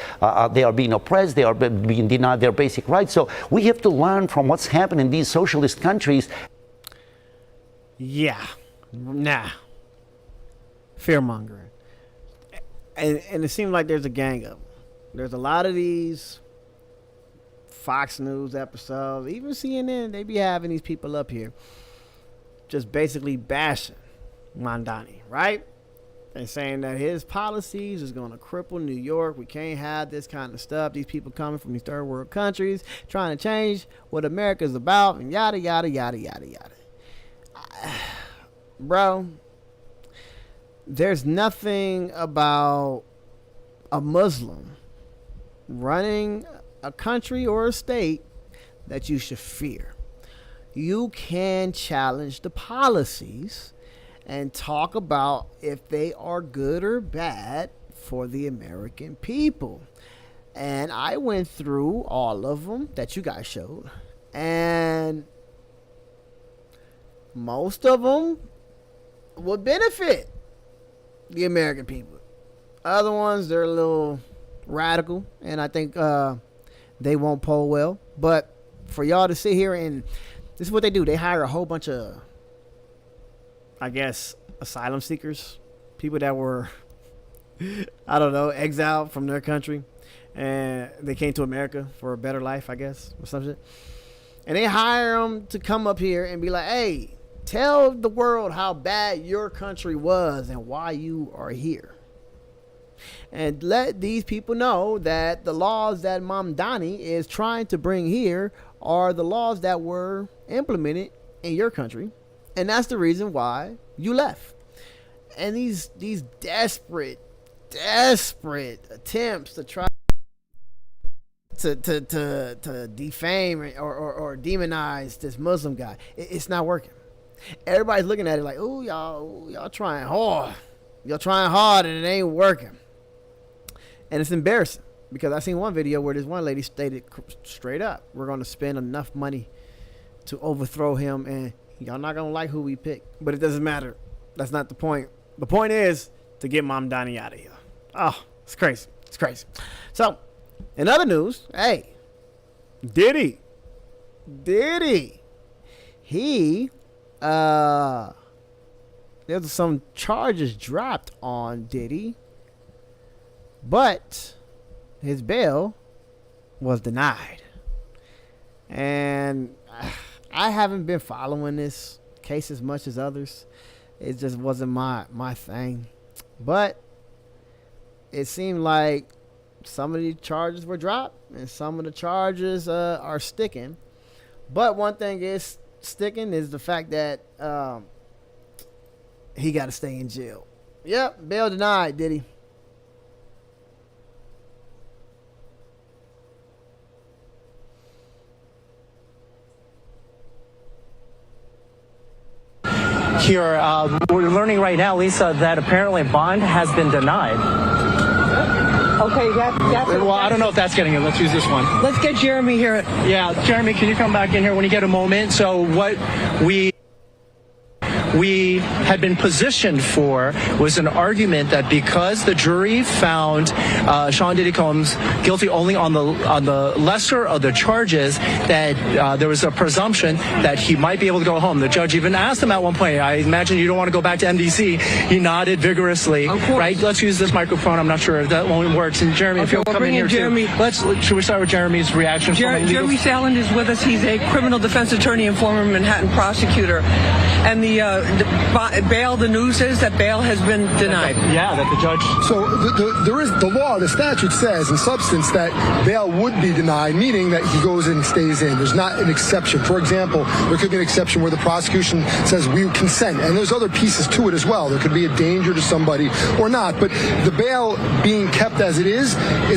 S19: They are being oppressed. They are being denied their basic rights. So we have to learn from what's happening in these socialist countries.
S1: Yeah. Nah. Fear-mongering. And it seems like there's a gang of them. There's a lot of these Fox News episodes, even CNN, they be having these people up here just basically bashing Mamdani, right? And saying that his policies is going to cripple New York. We can't have this kind of stuff. These people coming from these third world countries trying to change what America's about, and yada, yada, yada, yada, yada. Bro, there's nothing about a Muslim running a country or a state that you should fear. You can challenge the policies and talk about if they are good or bad for the American people. And I went through all of them that you guys showed. And most of them would benefit the American people. Other ones, they're a little radical, and I think they won't poll well. But for y'all to sit here and this is what they do. They hire a whole bunch of, I guess, asylum seekers, people that were, I don't know, exiled from their country, and they came to America for a better life, I guess, or some shit. And they hire them to come up here and be like, hey, tell the world how bad your country was and why you are here. And let these people know that the laws that Mamdani is trying to bring here are the laws that were implemented in your country. And that's the reason why you left. And these desperate attempts to try to defame or demonize this Muslim guy, it's not working. Everybody's looking at it like, oh, y'all trying hard. Y'all trying hard and it ain't working. And it's embarrassing because I seen one video where this one lady stated straight up, we're going to spend enough money to overthrow him and y'all not going to like who we pick. But it doesn't matter. That's not the point. The point is to get Mamdani out of here. Oh, it's crazy. It's crazy. So, in other news, hey, Diddy. He, there's some charges dropped on Diddy, but his bail was denied. And I haven't been following this case as much as others. It just wasn't my thing. But it seemed like some of the charges were dropped and some of the charges are sticking. But one thing is sticking is the fact that he got to stay in jail. Yep, bail denied, Diddy.
S20: Here, we're learning right now, Lisa, that apparently bond has been denied.
S21: Okay,
S20: well, I don't know if that's getting it. Let's use this one.
S21: Let's get Jeremy here.
S20: Yeah, Jeremy, can you come back in here when you get a moment? So what we had been positioned for was an argument that because the jury found Sean Diddy Combs guilty only on the lesser of the charges, that there was a presumption that he might be able to go home. The judge even asked him at one point, I imagine you don't want to go back to MDC. He nodded vigorously. Right? Let's use this microphone. I'm not sure if that one works. And Jeremy, if you'll come in here
S21: Jeremy.
S20: too. Should we start with Jeremy's reaction?
S21: Jeremy Salland is with us. He's a criminal defense attorney and former Manhattan prosecutor. And the bail, the news is that bail has been denied.
S20: Yeah, that the judge.
S22: So there is the law, the statute says in substance that bail would be denied, meaning that he goes in and stays in. There's not an exception. For example, there could be an exception where the prosecution says we consent, and there's other pieces to it as well. There could be a danger to somebody or not, but the bail being kept as it is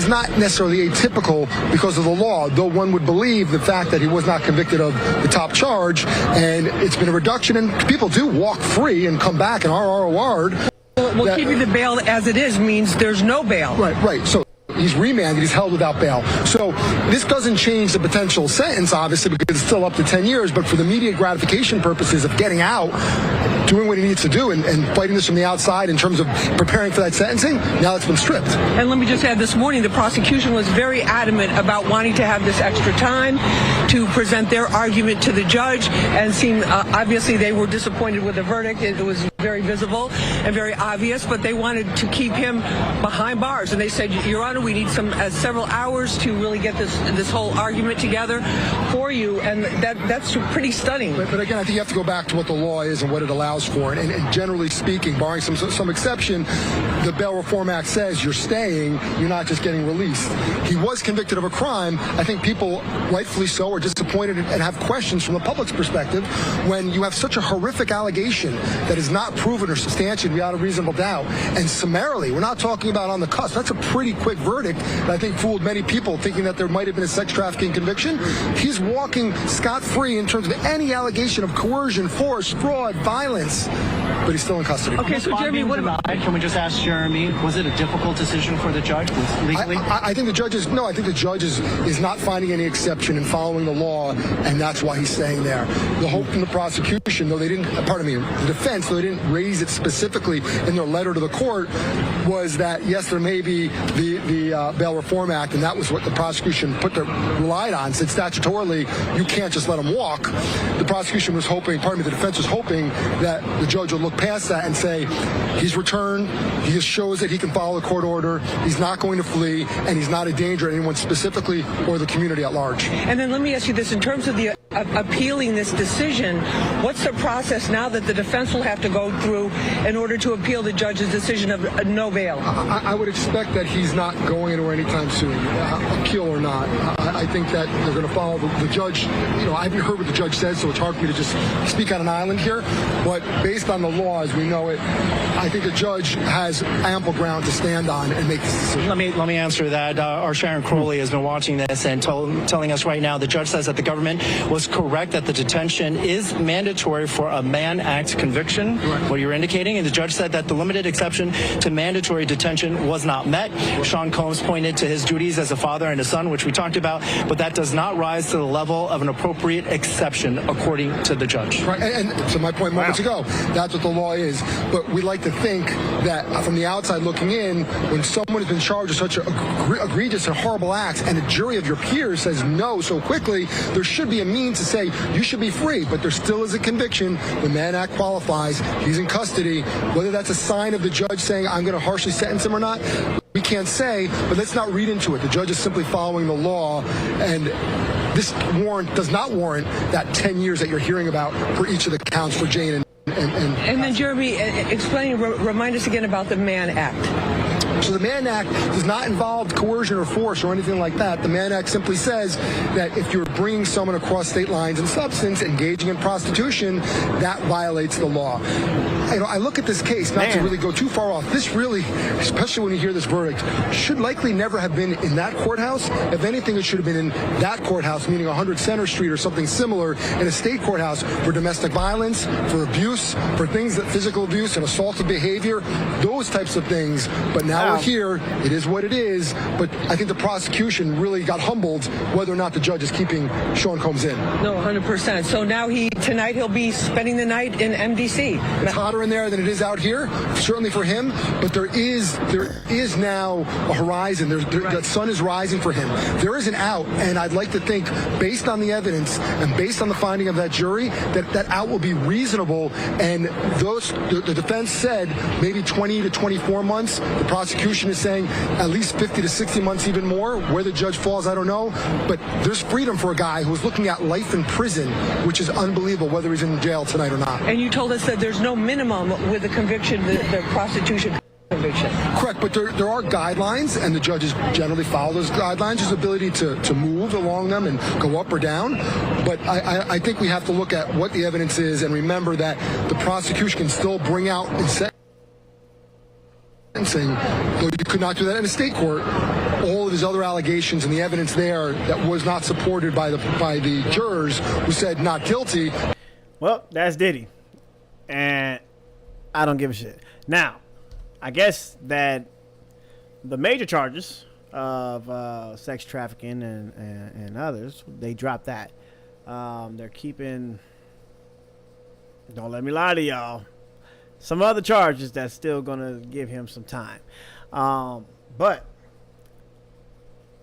S22: not necessarily atypical because of the law, though one would believe the fact that he was not convicted of the top charge, and it's been a reduction, and people do walk free and come back and ROR'd.
S21: Well, keeping the bail as it is means there's no bail.
S22: Right. So he's remanded, he's held without bail. So this doesn't change the potential sentence, obviously, because it's still up to 10 years, but for the immediate gratification purposes of getting out, doing what he needs to do and fighting this from the outside in terms of preparing for that sentencing, now it's been stripped.
S21: And let me just add, this morning the prosecution was very adamant about wanting to have this extra time to present their argument to the judge, and seemed obviously they were disappointed with the verdict. It was very visible and very obvious, but they wanted to keep him behind bars, and they said, Your Honor, we need several hours to really get this whole argument together for you, and that's pretty stunning.
S22: But again, I think you have to go back to what the law is and what it allows for, and generally speaking, barring some exception, the Bail Reform Act says you're staying, you're not just getting released. He was convicted of a crime. I think people, rightfully so, are disappointed and have questions from the public's perspective when you have such a horrific allegation that is not proven or substantiated beyond a reasonable doubt, and summarily, we're not talking about on the cusp. That's a pretty quick verdict that I think fooled many people, thinking that there might have been a sex trafficking conviction. He's walking scot-free in terms of any allegation of coercion, force, fraud, violence. but he's still in custody.
S20: Okay, so Jeremy, what about? Can we just ask Jeremy? Was it a difficult decision for the judge? Legally?
S22: I think the judge is I think the judge is not finding any exception and following the law, and that's why he's staying there. The hope from the prosecution, though they didn't, the defense, though they didn't raise it specifically in their letter to the court, was that yes, there may be the Bail Reform Act, and that was what the prosecution relied on. Said statutorily, you can't just let him walk. The prosecution was hoping, the defense was hoping that the judge would look past that and say, he's returned, he just shows that he can follow the court order, he's not going to flee, and he's not a danger to anyone specifically or the community at large.
S21: And then let me ask you this, in terms of the appealing this decision, what's the process now that the defense will have to go through in order to appeal the judge's decision of no bail?
S22: I would expect that he's not going anywhere anytime soon, appeal or not. I think that they're going to follow the judge. I haven't heard what the judge said, so it's hard for me to just speak on an island here. But based on the law as we know it, I think the judge has ample ground to stand on and make this decision.
S20: Let me answer that. Our Sharon Crowley has been watching this and telling us right now the judge says that the government was correct that the detention is mandatory for a Mann Act conviction, what you're indicating, and the judge said that the limited exception to mandatory detention was not met. Sean Combs pointed to his duties as a father and a son, which we talked about, but that does not rise to the level of an appropriate exception, according to the judge.
S22: Right, and to my point moments ago, that's what the law is. But we like to think that from the outside looking in, when someone has been charged with such egregious and horrible acts, and a jury of your peers says no so quickly, there should be a means to say you should be free. But there still is a conviction. The Mann Act qualifies. He's in custody. Whether that's a sign of the judge saying I'm going to harshly sentence him or not, we can't say, but let's not read into it. The judge is simply following the law, and this warrant does not warrant that 10 years that you're hearing about for each of the counts for Jane
S21: and then Jeremy, remind us again about the Mann Act.
S22: So the Mann Act does not involve coercion or force or anything like that. The Mann Act simply says that if you're bringing someone across state lines in substance, engaging in prostitution, that violates the law. I look at this case, not to really go too far off. This really, especially when you hear this verdict, should likely never have been in that courthouse. If anything, it should have been in that courthouse, meaning 100 Center Street or something similar, in a state courthouse for domestic violence, for abuse, for things that physical abuse and assaultive behavior, those types of things. But now we're here. It is what it is. But I think the prosecution really got humbled whether or not the judge is keeping Sean Combs in.
S21: No, 100%. So now tonight he'll be spending the night in MDC.
S22: It's hotter in there than it is out here, certainly for him. But there is now a horizon. That sun is rising for him. There is an out, and I'd like to think, based on the evidence and based on the finding of that jury, that out will be reasonable. And the defense said maybe 20 to 24 months. The prosecution is saying at least 50 to 60 months, even more. Where the judge falls, I don't know. But there's freedom for a guy who's looking at life in prison, which is unbelievable, whether he's in jail tonight or not.
S21: And you told us that there's no minimum with the conviction, the prostitution conviction.
S22: Correct, but there are guidelines, and the judges generally follow those guidelines. There's ability to move along them and go up or down. But I think we have to look at what the evidence is and remember that the prosecution can still bring out and sentencing, though you could not do that in a state court, all of his other allegations and the evidence there that was not supported by the jurors who said not guilty.
S1: Well, that's Diddy, and I don't give a shit. Now, I guess that the major charges of sex trafficking and others, they dropped that. They're keeping, don't let me lie to y'all, some other charges that's still going to give him some time. But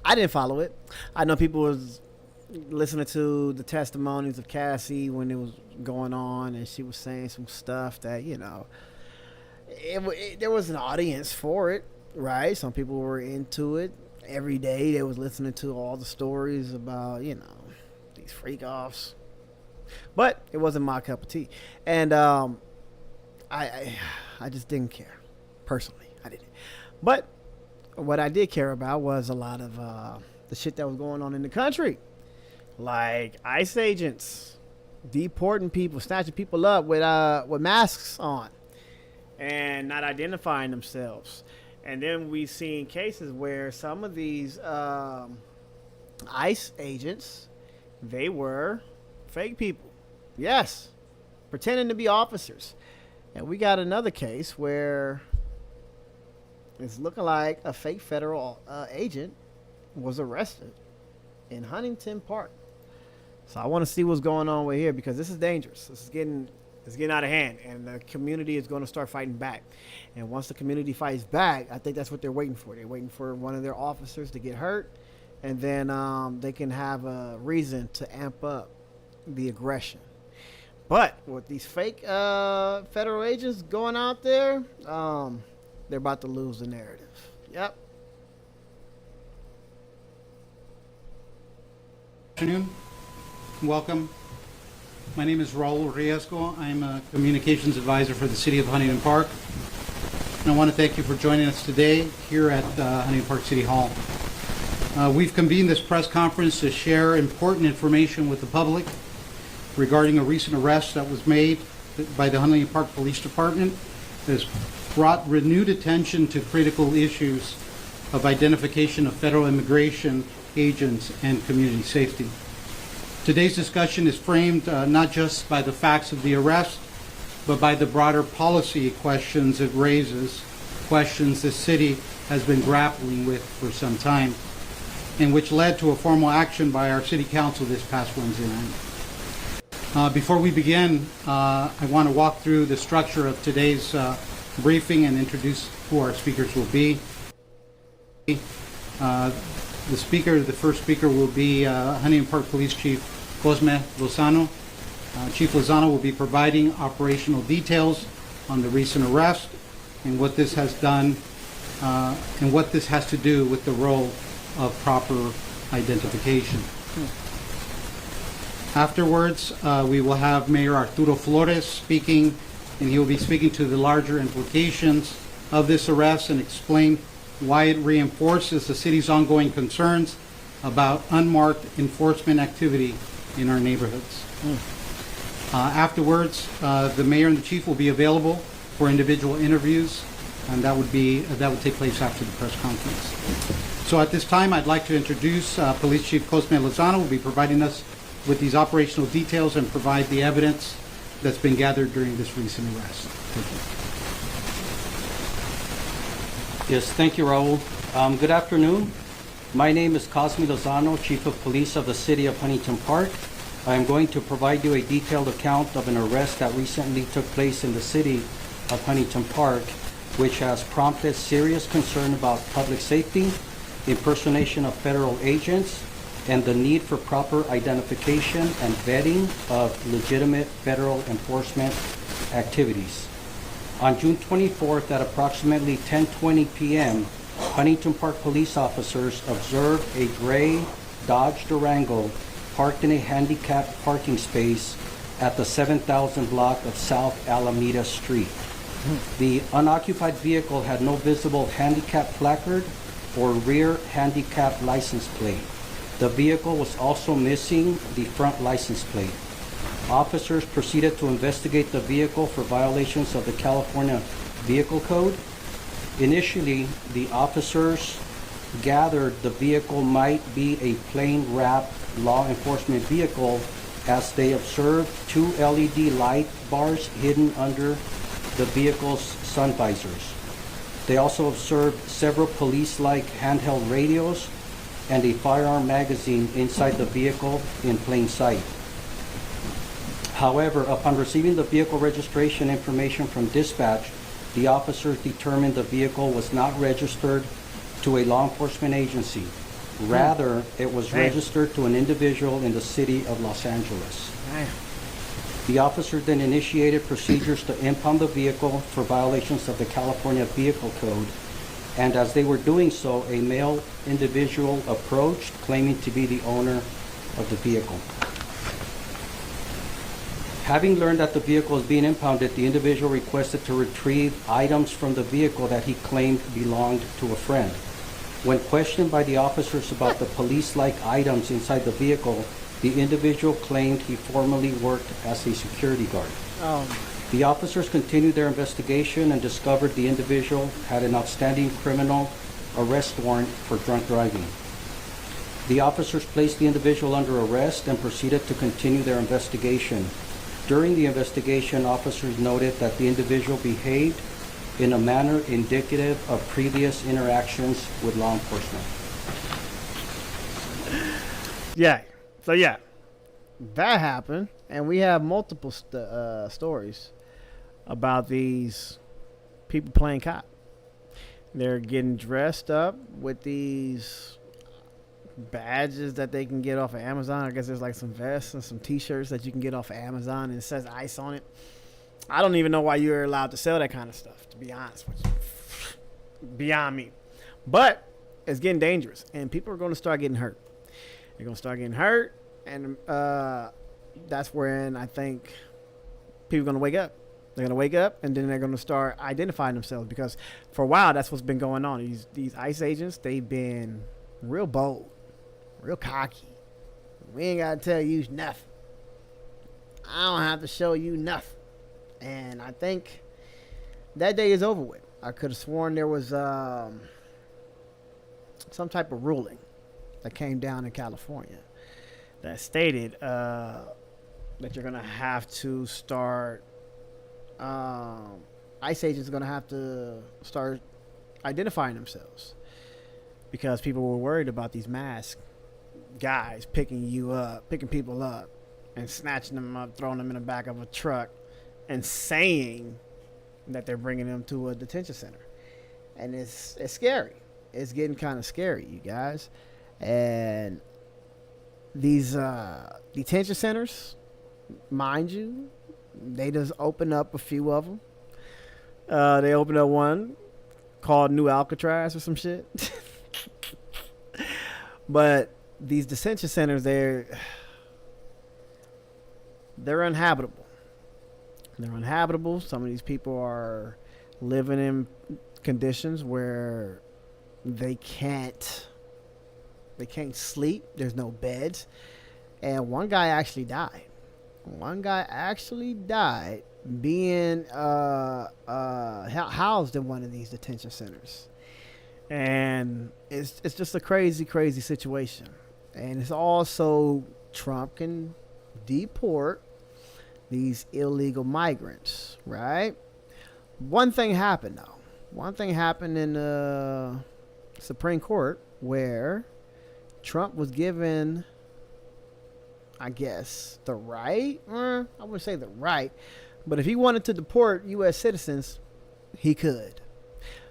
S1: I didn't follow it. I know people was listening to the testimonies of Cassie when it was going on, and she was saying some stuff that, there was an audience for it, right? Some people were into it. Every day they was listening to all the stories about, these freak offs. But it wasn't my cup of tea. And I just didn't care. Personally, I didn't. But what I did care about was a lot of the shit that was going on in the country. Like ICE agents deporting people, snatching people up with masks on and not identifying themselves. And then we've seen cases where some of these ICE agents, they were fake people. Yes, pretending to be officers. And we got another case where it's looking like a fake federal agent was arrested in Huntington Park. So I want to see what's going on with here, because this is dangerous. This is getting out of hand, and the community is going to start fighting back. And once the community fights back, I think that's what they're waiting for. They're waiting for one of their officers to get hurt, and then they can have a reason to amp up the aggression. But with these fake federal agents going out there, they're about to lose the narrative. Yep.
S3: Good afternoon. Welcome. My name is Raul Riesco. I'm a communications advisor for the City of Huntington Park. And I want to thank you for joining us today here at Huntington Park City Hall. We've convened this press conference to share important information with the public regarding a recent arrest that was made by the Huntington Park Police Department that has brought renewed attention to critical issues of identification of federal immigration agents and community safety. Today's discussion is framed not just by the facts of the arrest, but by the broader policy questions it raises, questions the city has been grappling with for some time, and which led to a formal action by our City Council this past Wednesday night. Before we begin, I want to walk through the structure of today's briefing and introduce who our speakers will be. The first speaker will be Huntington Park Police Chief Cosme Lozano. Chief Lozano will be providing operational details on the recent arrest and what this has done and what this has to do with the role of proper identification. Afterwards, we will have Mayor Arturo Flores speaking, and he will be speaking to the larger implications of this arrest and explain why it reinforces the city's ongoing concerns about unmarked enforcement activity in our neighborhoods. Afterwards, the mayor and the chief will be available for individual interviews, and that would take place after the press conference. So at this time, I'd like to introduce Police Chief Cosme Lozano, who will be providing us with these operational details and provide the evidence that's been gathered during this recent arrest. Thank you.
S4: Yes, thank you, Raul. Good afternoon. My name is Cosme Lozano, Chief of Police of the City of Huntington Park. I am going to provide you a detailed account of an arrest that recently took place in the City of Huntington Park, which has prompted serious concern about public safety, impersonation of federal agents, and the need for proper identification and vetting of legitimate federal enforcement activities. On June 24th at approximately 10:20 p.m., Huntington Park police officers observed a gray Dodge Durango parked in a handicapped parking space at the 7000 block of South Alameda Street. The unoccupied vehicle had no visible handicap placard or rear handicap license plate. The vehicle was also missing the front license plate. Officers proceeded to investigate the vehicle for violations of the California Vehicle Code. Initially, the officers gathered the vehicle might be a plain wrap law enforcement vehicle as they observed two LED light bars hidden under the vehicle's sun visors. They also observed several police-like handheld radios and a firearm magazine inside the vehicle in plain sight. However, upon receiving the vehicle registration information from dispatch, the officers determined the vehicle was not registered to a law enforcement agency. Rather, it was registered to an individual in the city of Los Angeles. The officers then initiated procedures to impound the vehicle for violations of the California Vehicle Code, and as they were doing so, a male individual approached claiming to be the owner of the vehicle. Having learned that the vehicle was being impounded, the individual requested to retrieve items from the vehicle that he claimed belonged to a friend. When questioned by the officers about the police-like items inside the vehicle, the individual claimed he formerly worked as a security guard. The officers continued their investigation and discovered the individual had an outstanding criminal arrest warrant for drunk driving. The officers placed the individual under arrest and proceeded to continue their investigation. During the investigation, officers noted that the individual behaved in a manner indicative of previous interactions with law enforcement.
S1: Yeah. So yeah, that happened, and we have multiple stories about these people playing cop. They're getting dressed up with these badges that they can get off of Amazon. I guess there's like some vests and some T-shirts that you can get off of Amazon, and it says ICE on it. I don't even know why you're allowed to sell that kind of stuff, to be honest with you. Beyond me. But it's getting dangerous, and people are going to start getting hurt. They're going to start getting hurt, and that's when I think people are going to wake up. They're going to wake up, and then they're going to start identifying themselves, because for a while, that's what's been going on. These ICE agents, they've been real bold, real cocky. We ain't got to tell you nothing. I don't have to show you nothing. And I think that day is over with. I could have sworn there was some type of ruling that came down in California that stated that you're going to have to start, ICE agents are going to have to start identifying themselves, because people were worried about these masked guys picking people up and snatching them up, throwing them in the back of a truck, and saying that they're bringing them to a detention center. And it's scary. It's getting kind of scary, you guys. And these detention centers, mind you, they just open up a few of them. They opened up one called New Alcatraz or some shit. But these detention centers, they're uninhabitable. They're uninhabitable. Some of these people are living in conditions where they can't sleep. There's no beds. And one guy actually died. Being housed in one of these detention centers. And it's just a crazy situation. And it's also, Trump can deport these illegal migrants, right? One thing happened, though. One thing happened in the Supreme Court where Trump was given, I guess, the right. I wouldn't say the right, but if he wanted to deport U.S. citizens, he could,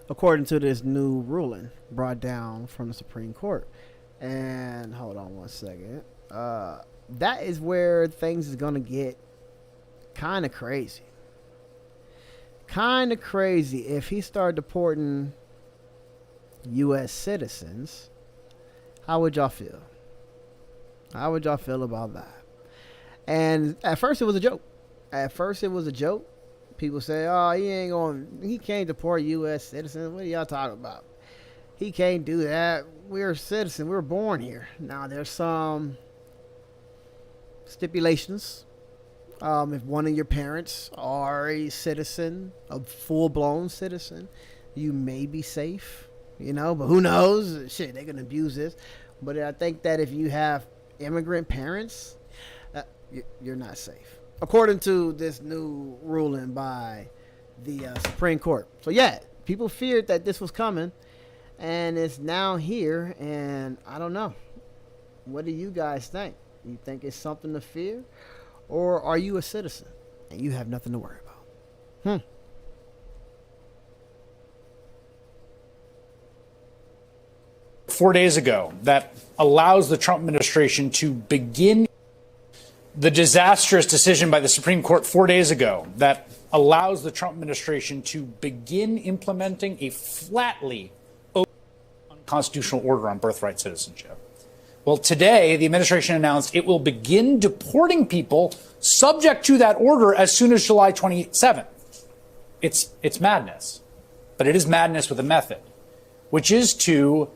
S1: according to this new ruling brought down from the Supreme Court. And hold on one second. That is where things is going to get kind of crazy. If he started deporting U.S. citizens, how would y'all feel? How would y'all feel about that? And at first it was a joke. People say, oh, he can't deport U.S. citizens. What are y'all talking about? He can't do that. We're citizens. We're born here. Now, there's some stipulations. If one of your parents are a citizen, a full-blown citizen, you may be safe, but who knows? Shit, they can abuse this. But I think that if you have immigrant parents, you're not safe, according to this new ruling by the Supreme Court. So, yeah, people feared that this was coming, and it's now here, and I don't know. What do you guys think? You think it's something to fear? Or are you a citizen and you have nothing to worry about?
S8: 4 days ago that allows the Trump administration to begin the disastrous decision by the Supreme Court 4 days ago that allows the Trump administration to begin implementing a flatly unconstitutional order on birthright citizenship. Well, today, the administration announced it will begin deporting people subject to that order as soon as July 27th. It's madness, but it is madness with a method, which is to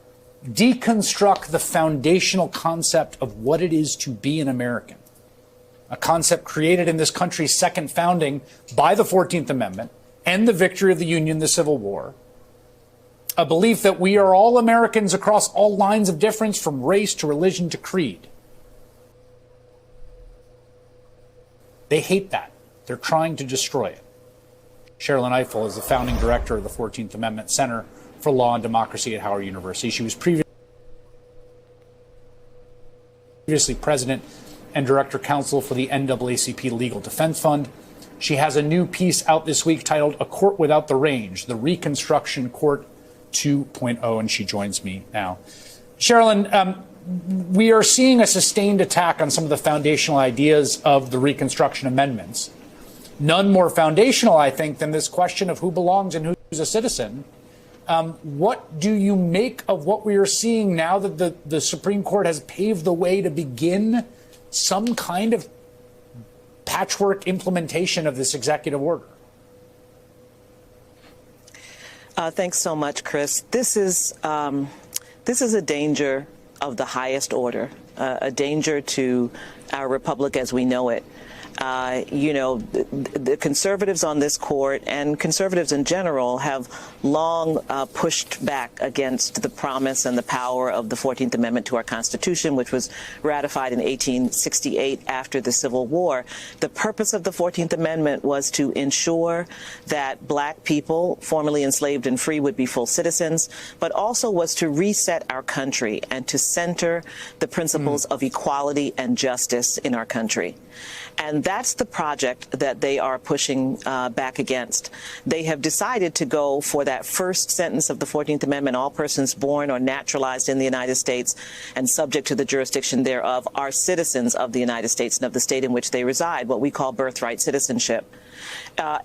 S8: deconstruct the foundational concept of what it is to be an American, a concept created in this country's second founding by the 14th Amendment and the victory of the Union, the Civil War. A belief that we are all Americans across all lines of difference, from race to religion to creed. They hate that. They're trying to destroy it. Sherilyn Ifill is the founding director of the 14th Amendment Center for Law and Democracy at Howard University. She was previously president and director counsel for the NAACP Legal Defense Fund. She has a new piece out this week titled A Court Without the Range, the Reconstruction Court 2.0, and she joins me now. Sherilyn, we are seeing a sustained attack on some of the foundational ideas of the Reconstruction Amendments. None more foundational, I think, than this question of who belongs and who's a citizen. What do you make of what we are seeing now that the Supreme Court has paved the way to begin some kind of patchwork implementation of this executive order?
S5: Thanks so much, Chris. This is a danger of the highest order, a danger to our republic as we know it. The conservatives on this court and conservatives in general have long pushed back against the promise and the power of the 14th Amendment to our Constitution, which was ratified in 1868 after the Civil War. The purpose of the 14th Amendment was to ensure that black people, formerly enslaved and free, would be full citizens, but also was to reset our country and to center the principles of equality and justice in our country. And that's the project that they are pushing back against. They have decided to go for that first sentence of the 14th Amendment: all persons born or naturalized in the United States and subject to the jurisdiction thereof are citizens of the United States and of the state in which they reside, what we call birthright citizenship.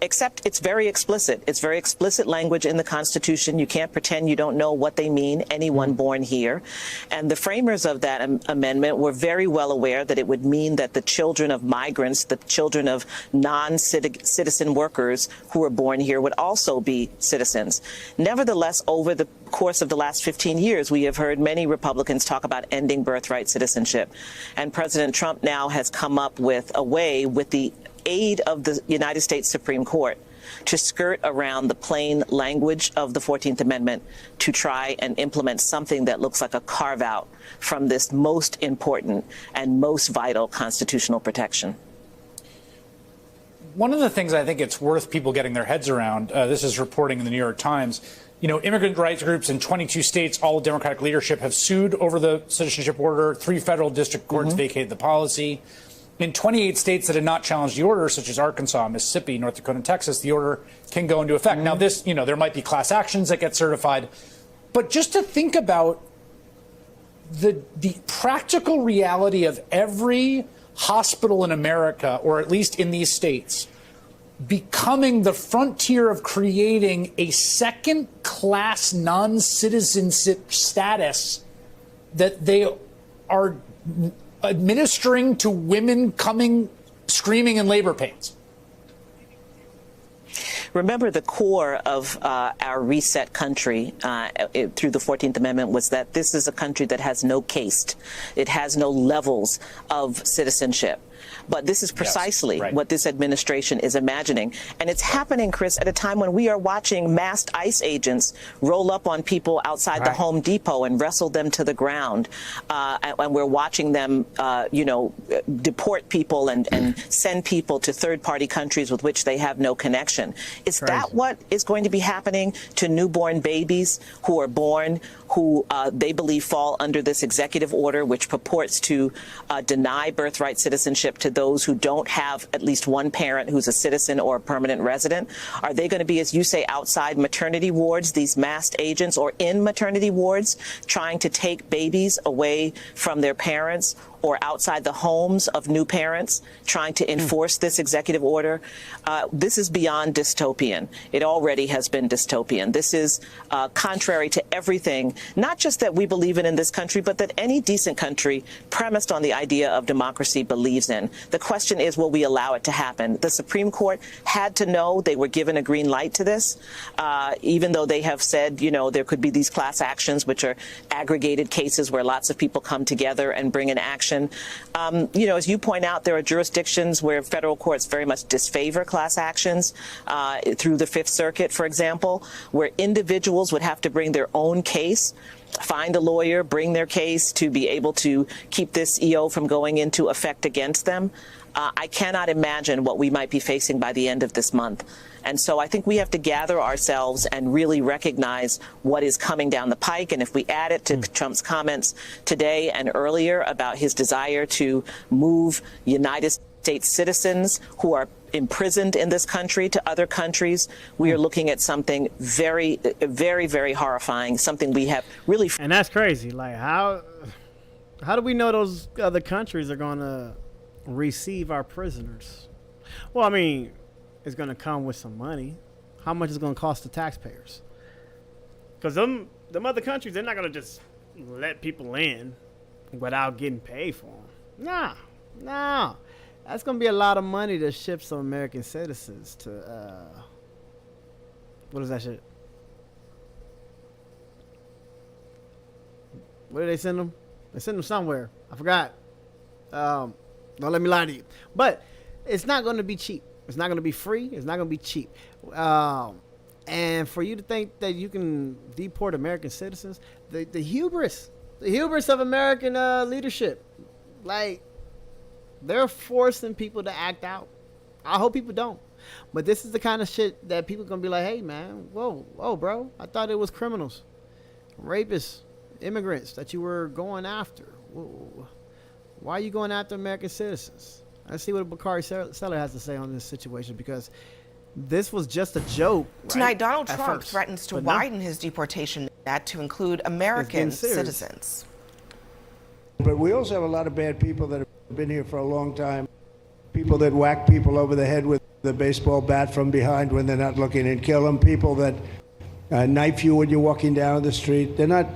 S5: Except it's very explicit. It's very explicit language in the Constitution. You can't pretend you don't know what they mean, anyone born here. And the framers of that amendment were very well aware that it would mean that the children of migrants, the children of non-citizen workers who were born here would also be citizens. Nevertheless, over the course of the last 15 years, we have heard many Republicans talk about ending birthright citizenship. And President Trump now has come up with a way, with the aid of the United States Supreme Court, to skirt around the plain language of the 14th Amendment to try and implement something that looks like a carve-out from this most important and most vital constitutional protection.
S8: One of the things I think it's worth people getting their heads around, this is reporting in the New York Times, immigrant rights groups in 22 states, all Democratic leadership, have sued over the citizenship order. 3 federal district courts vacated the policy. In 28 states that had not challenged the order, such as Arkansas, Mississippi, North Dakota, and Texas, the order can go into effect. Now, this, there might be class actions that get certified, but just to think about the practical reality of every hospital in America, or at least in these states, becoming the frontier of creating a second-class non-citizenship status that they are administering to women coming screaming in labor pains.
S5: Remember, the core of our reset country through the 14th Amendment was that this is a country that has no caste. It has no levels of citizenship. But this is precisely what this administration is imagining. And it's happening, Chris, at a time when we are watching masked ICE agents roll up on people outside the Home Depot and wrestle them to the ground. And we're watching them, deport people and send people to third-party countries with which they have no connection. Is that what is going to be happening to newborn babies who are born, who they believe fall under this executive order, which purports to deny birthright citizenship to those who don't have at least one parent who's a citizen or a permanent resident? Are they going to be, as you say, outside maternity wards, these masked agents, or in maternity wards, trying to take babies away from their parents, or outside the homes of new parents, trying to enforce this executive order? This is beyond dystopian. It already has been dystopian. This is contrary to everything, not just that we believe in this country, but that any decent country premised on the idea of democracy believes in. The question is, will we allow it to happen? The Supreme Court had to know. They were given a green light to this, even though they have said, there could be these class actions, which are aggregated cases where lots of people come together and bring an action. As you point out, there are jurisdictions where federal courts very much disfavor class actions, through the Fifth Circuit, for example, where individuals would have to bring their own case, find a lawyer, bring their case to be able to keep this EO from going into effect against them. I cannot imagine what we might be facing by the end of this month. And so I think we have to gather ourselves and really recognize what is coming down the pike. And if we add it to Trump's comments today and earlier about his desire to move United States citizens who are imprisoned in this country to other countries, we are looking at something very, very, very horrifying, something we have really...
S1: And that's crazy. Like, how do we know those other countries are going to receive our prisoners? Well, I mean, it's going to come with some money. How much is it going to cost the taxpayers? Because them other countries, they're not going to just let people in without getting paid for them. No. That's going to be a lot of money to ship some American citizens to, what is that shit? Where do they send them? They send them somewhere. I forgot. Don't let me lie to you. But it's not going to be cheap. It's not going to be free. It's not going to be cheap. And for you to think that you can deport American citizens, the hubris of American leadership, like, they're forcing people to act out. I hope people don't. But this is the kind of shit that people are going to be like, hey, man, whoa, bro. I thought it was criminals, rapists, immigrants that you were going after. Whoa. Why are you going after American citizens? Let's see what Bakari Seller has to say on this situation, because this was just a joke.
S6: Tonight,
S1: right?
S6: Donald Trump threatens to widen his deportation net to include American citizens.
S10: But we also have a lot of bad people that have been here for a long time. People that whack people over the head with the baseball bat from behind when they're not looking and kill them. People that knife you when you're walking down the street. They're not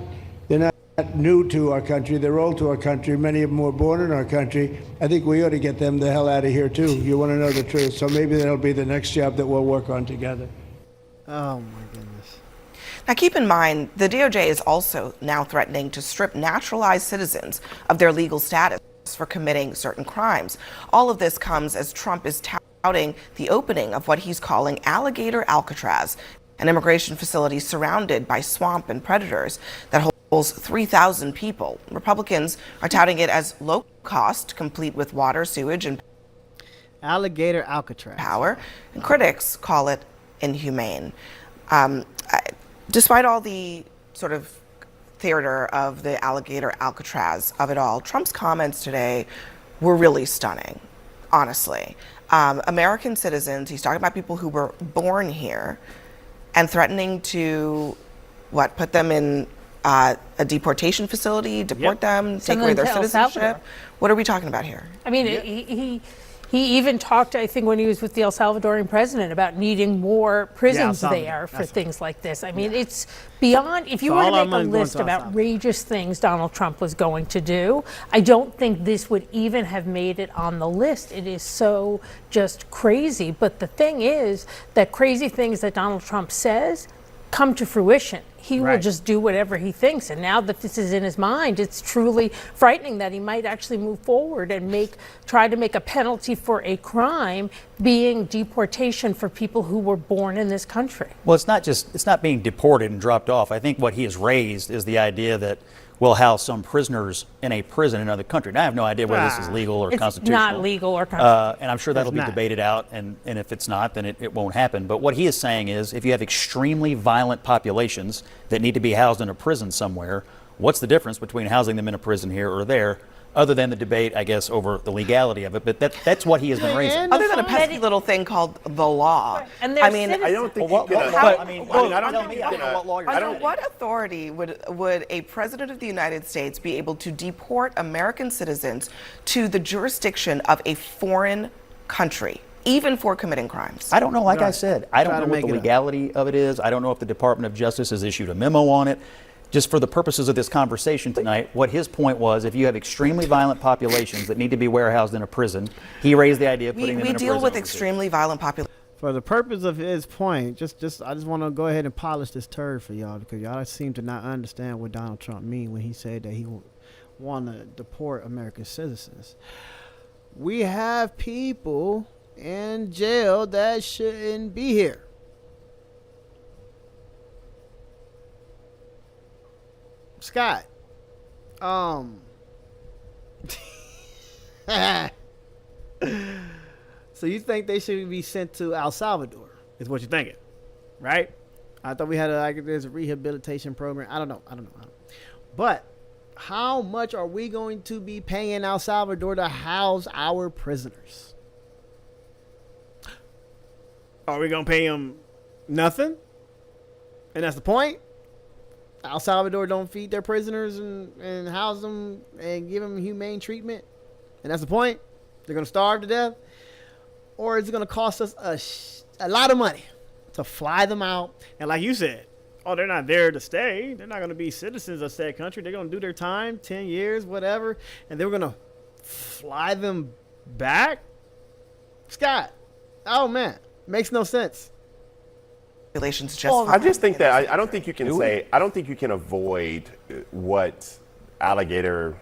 S10: new to our country. They're old to our country. Many of them were born in our country. I think we ought to get them the hell out of here, too. You want to know the truth. So maybe that'll be the next job that we'll work on together.
S1: Oh, my goodness.
S6: Now, keep in mind, the DOJ is also now threatening to strip naturalized citizens of their legal status for committing certain crimes. All of this comes as Trump is touting the opening of what he's calling Alligator Alcatraz, an immigration facility surrounded by swamp and predators that holds 3,000 people. Republicans are touting it as low cost, complete with water, sewage, and
S1: Alligator Alcatraz
S6: power, and critics call it inhumane. Despite all the sort of theater of the Alligator Alcatraz of it all, Trump's comments today were really stunning, honestly. American citizens, he's talking about people who were born here, and threatening to, put them in a deportation facility, deport them, take away their citizenship? What are we talking about here?
S7: I mean, he even talked, I think, when he was with the El Salvadorian president about needing more prisons there for things like this. I mean, it's beyond, if you were to make a list of outrageous things Donald Trump was going to do, I don't think this would even have made it on the list. It is so just crazy. But the thing is that crazy things that Donald Trump says come to fruition. He will just do whatever he thinks. And now that this is in his mind, it's truly frightening that he might actually move forward and try to make a penalty for a crime being deportation for people who were born in this country.
S23: Well, it's not being deported and dropped off. I think what he has raised is the idea that we'll house some prisoners in a prison in another country. Now, I have no idea whether this is legal or constitutional.
S7: It's not legal or constitutional.
S23: And I'm sure that'll be debated out, and if it's not, then it won't happen. But what he is saying is, if you have extremely violent populations that need to be housed in a prison somewhere, what's the difference between housing them in a prison here or there, other than the debate, I guess, over the legality of it? But that's what he has been raising.
S6: Other than a pesky little thing called the law.
S7: And
S6: I mean,
S7: I
S6: don't think under what authority would a president of the United States be able to deport American citizens to the jurisdiction of a foreign country, even for committing crimes?
S23: I don't know. Like I said, I don't know what the legality of it is. I don't know if the Department of Justice has issued a memo on it. Just for the purposes of this conversation tonight, what his point was, if you have extremely violent populations that need to be warehoused in a prison, he raised the idea of putting them in a prison.
S6: We deal with extremely violent populations.
S1: For the purpose of his point, I just want to go ahead and polish this turd for y'all, because y'all seem to not understand what Donald Trump mean when he said that he want to deport American citizens. We have people in jail that shouldn't be here. Scott, So you think they should be sent to El Salvador? Is what you're thinking, right? I thought we had there's a rehabilitation program. I don't know. But how much are we going to be paying El Salvador to house our prisoners? Are we going to pay them nothing? And that's the point? El Salvador don't feed their prisoners and house them and give them humane treatment? And that's the point? They're going to starve to death? Or is it going to cost us a lot of money to fly them out? And like you said, they're not there to stay. They're not going to be citizens of said country. They're going to do their time, 10 years, whatever. And they're going to fly them back? Scott, oh man, makes no sense.
S6: Relations just
S2: I just think that I don't think you can say, I don't think you can avoid what alligator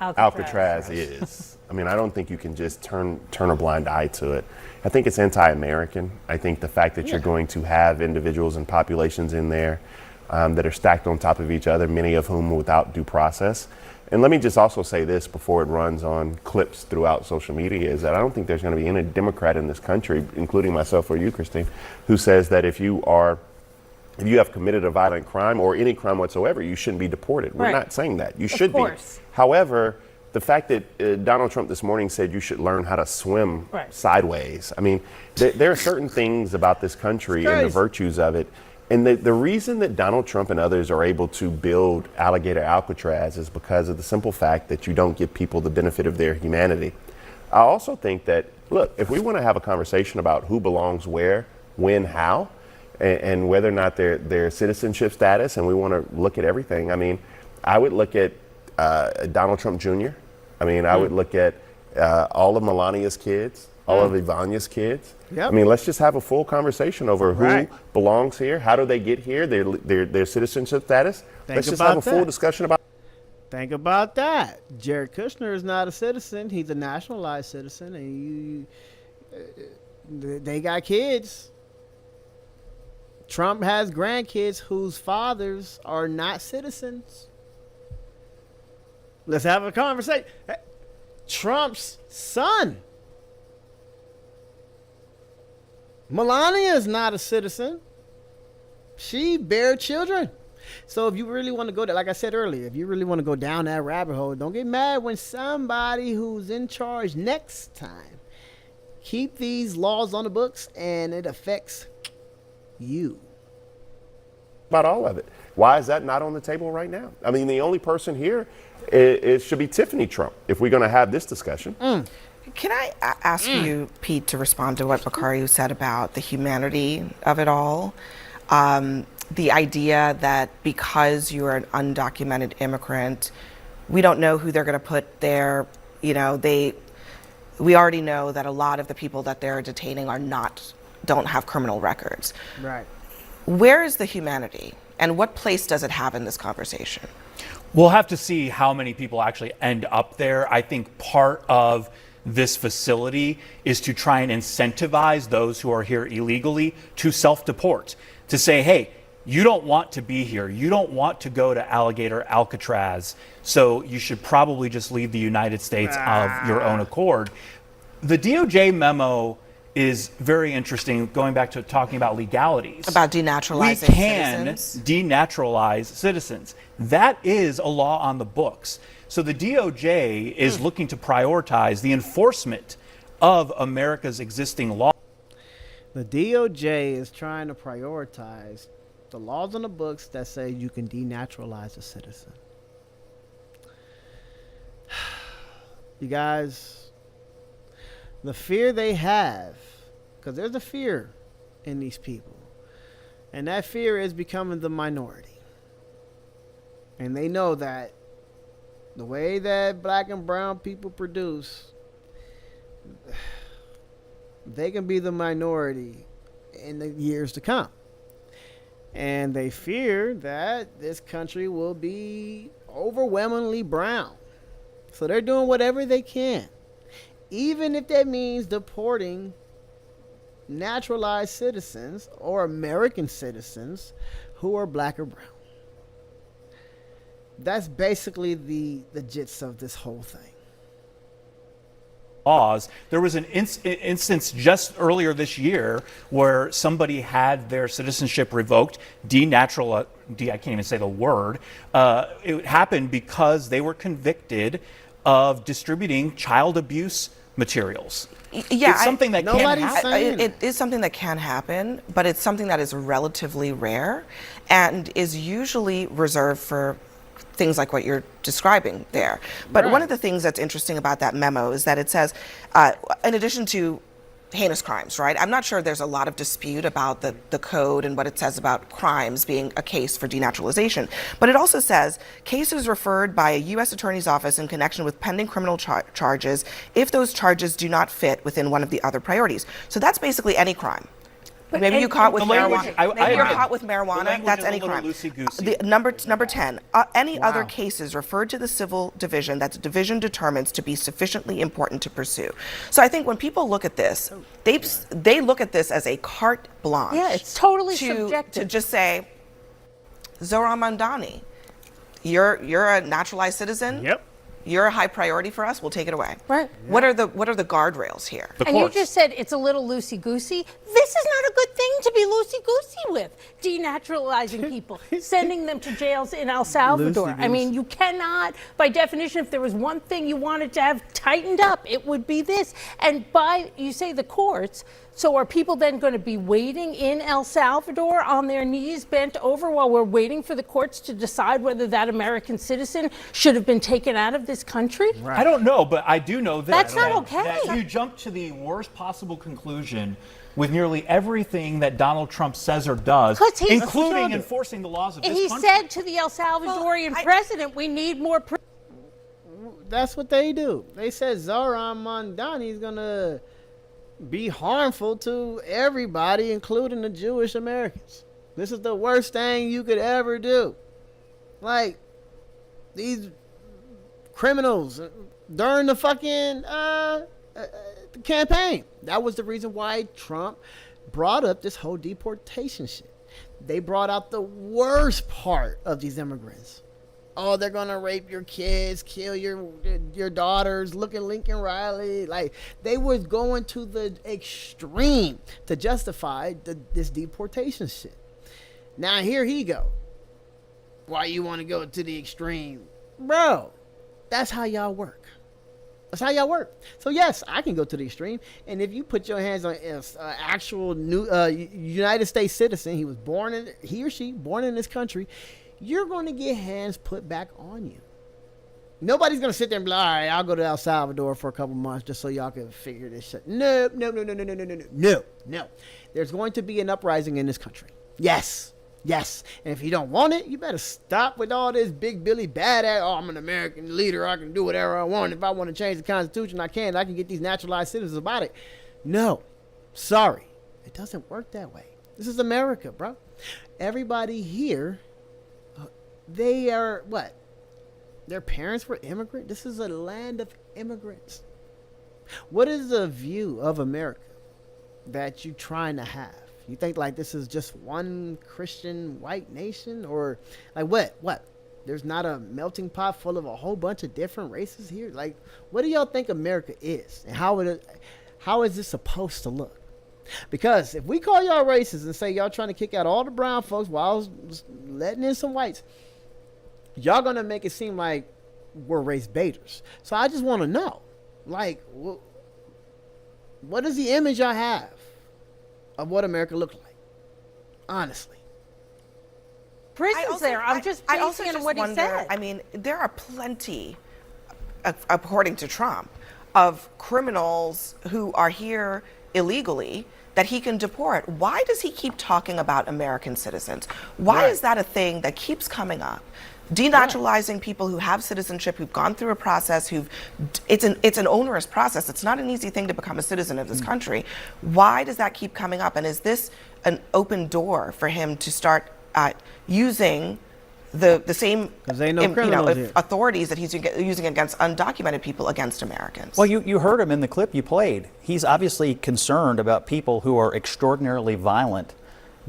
S2: Alcatraz is. I mean, I don't think you can just turn a blind eye to it. I think it's anti-American. I think the fact that you're going to have individuals and populations in there that are stacked on top of each other, many of whom without due process. And let me just also say this before it runs on clips throughout social media, is that I don't think there's going to be any Democrat in this country, including myself or you, Christine, who says that if you have committed a violent crime or any crime whatsoever, you shouldn't be deported. We're not saying that. You should be. However, the fact that Donald Trump this morning said you should learn how to swim sideways. I mean, there are certain things about this country and the virtues of it. And the reason that Donald Trump and others are able to build alligator Alcatraz is because of the simple fact that you don't give people the benefit of their humanity. I also think that, look, if we want to have a conversation about who belongs where, when, how, and whether or not their citizenship status, and we want to look at everything, I mean, I would look at Donald Trump Jr. I mean, I would look at all of Melania's kids, all of Ivania's kids. Yep. I mean, let's just have a full conversation over who belongs here, how do they get here, their citizenship status. Let's just have a full discussion about.
S1: Think about that. Jared Kushner is not a citizen; he's a nationalized citizen, and they got kids. Trump has grandkids whose fathers are not citizens. Let's have a conversation. Trump's son, Melania, is not a citizen. She bear children. So if you really want to go there, like I said earlier, if you really want to go down that rabbit hole, don't get mad when somebody who's in charge next time keep these laws on the books and it affects you.
S2: About all of it. Why is that not on the table right now? I mean, the only person here it should be Tiffany Trump if we're going to have this discussion.
S6: Can I ask you, Pete, to respond to what Bakari said about the humanity of it all? The idea that because you're an undocumented immigrant, we don't know who they're going to put there. We already know that a lot of the people that they're detaining don't have criminal records.
S1: Right.
S6: Where is the humanity, and what place does it have in this conversation?
S12: We'll have to see how many people actually end up there. I think part of this facility is to try and incentivize those who are here illegally to self-deport, to say, hey, you don't want to be here. You don't want to go to alligator Alcatraz, so you should probably just leave the United States of your own accord. The DOJ memo is very interesting, going back to talking about legalities.
S6: About denaturalizing
S12: citizens. We can denaturalize citizens. That is a law on the books. So the DOJ is looking to prioritize the enforcement of America's existing law.
S1: The DOJ is trying to prioritize the laws on the books that say you can denaturalize a citizen. You guys, the fear they have, because there's a fear in these people, and that fear is becoming the minority. And they know that the way that black and brown people produce, they can be the minority in the years to come. And they fear that this country will be overwhelmingly brown. So they're doing whatever they can, even if that means deporting naturalized citizens or American citizens who are black or brown. That's basically the gist of this whole thing.
S12: laws. There was an instance just earlier this year where somebody had their citizenship revoked, I can't even say the word. It happened because they were convicted of distributing child abuse materials.
S6: Yeah,
S12: it's something that can happen.
S6: It is something that can happen, but it's something that is relatively rare and is usually reserved for things like what you're describing there. But one of the things that's interesting about that memo is that it says, in addition to heinous crimes, right? I'm not sure there's a lot of dispute about the code and what it says about crimes being a case for denaturalization. But it also says cases referred by a U.S. Attorney's Office in connection with pending criminal charges if those charges do not fit within one of the other priorities. So that's basically any crime. Maybe you're caught with marijuana. Maybe you're caught with marijuana. That's any crime. The number 10. Any other cases referred to the civil division that the division determines to be sufficiently important to pursue. So I think when people look at this, they look at this as a carte blanche.
S7: Yeah, it's totally subjective.
S6: To just say, Zohran Mamdani, you're a naturalized citizen.
S1: Yep.
S6: You're a high priority for us. We'll take it away.
S7: Right.
S6: What are the guardrails here?
S7: And you just said it's a little loosey-goosey. This is not a good thing to be loosey-goosey with. Denaturalizing people, sending them to jails in El Salvador. I mean, you cannot, by definition, if there was one thing you wanted to have tightened up, it would be this. And you say the courts, so are people then going to be waiting in El Salvador on their knees, bent over, while we're waiting for the courts to decide whether that American citizen should have been taken out of this country?
S12: Right. I don't know, but I do know
S7: That's not okay.
S12: That you jump to the worst possible conclusion with nearly everything that Donald Trump says or does, including enforcing the laws of this country.
S7: He said to the El Salvadorian president, we need more
S1: That's what they do. They said Zohran Mamdani is going to be harmful to everybody, including the Jewish Americans. This is the worst thing you could ever do. Like, these criminals during the fucking campaign. That was the reason why Trump brought up this whole deportation shit. They brought out the worst part of these immigrants. Oh, they're gonna rape your kids, kill your daughters. Look at Lincoln Riley. Like, they was going to the extreme to justify this deportation shit. Now here he go. Why you want to go to the extreme, bro? That's how y'all work. That's how y'all work. So yes, I can go to the extreme, and if you put your hands on an actual new United States citizen, he or she born in this country, you're going to get hands put back on you. Nobody's going to sit there and be like, all right, I'll go to El Salvador for a couple months just so y'all can figure this shit. No. There's going to be an uprising in this country. Yes. And if you don't want it, you better stop with all this big Billy badass. Oh, I'm an American leader. I can do whatever I want. If I want to change the Constitution, I can. I can get these naturalized citizens about it. No. Sorry. It doesn't work that way. This is America, bro. Everybody here, they are what? Their parents were immigrants. This is a land of immigrants. What is the view of America that you're trying to have? You think like this is just one Christian white nation, or like what? There's not a melting pot full of a whole bunch of different races here? Like, what do y'all think America is, and how is this supposed to look? Because if we call y'all racist and say y'all trying to kick out all the brown folks while letting in some whites, y'all gonna make it seem like we're race baiters. So I just want to know, like, what is the image y'all have of what America looked like? Honestly.
S7: Prisons there. I'm just basing on what he said.
S6: I mean, there are plenty, according to Trump, of criminals who are here illegally that he can deport. Why does he keep talking about American citizens? Why is that a thing that keeps coming up? Denaturalizing people who have citizenship, who've gone through a process, it's an onerous process. It's not an easy thing to become a citizen of this country. Why does that keep coming up? And is this an open door for him to start using the same authorities that he's using against undocumented people against Americans?
S23: Well, you heard him in the clip you played. He's obviously concerned about people who are extraordinarily violent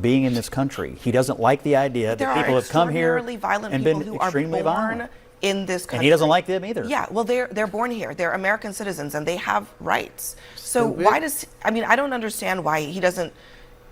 S23: being in this country. He doesn't like the idea that people have come here and been extremely violent.
S6: in this country.
S23: And he doesn't like them either.
S6: Yeah, well, they're born here. They're American citizens, and they have rights. So why does, I mean, I don't understand why he doesn't,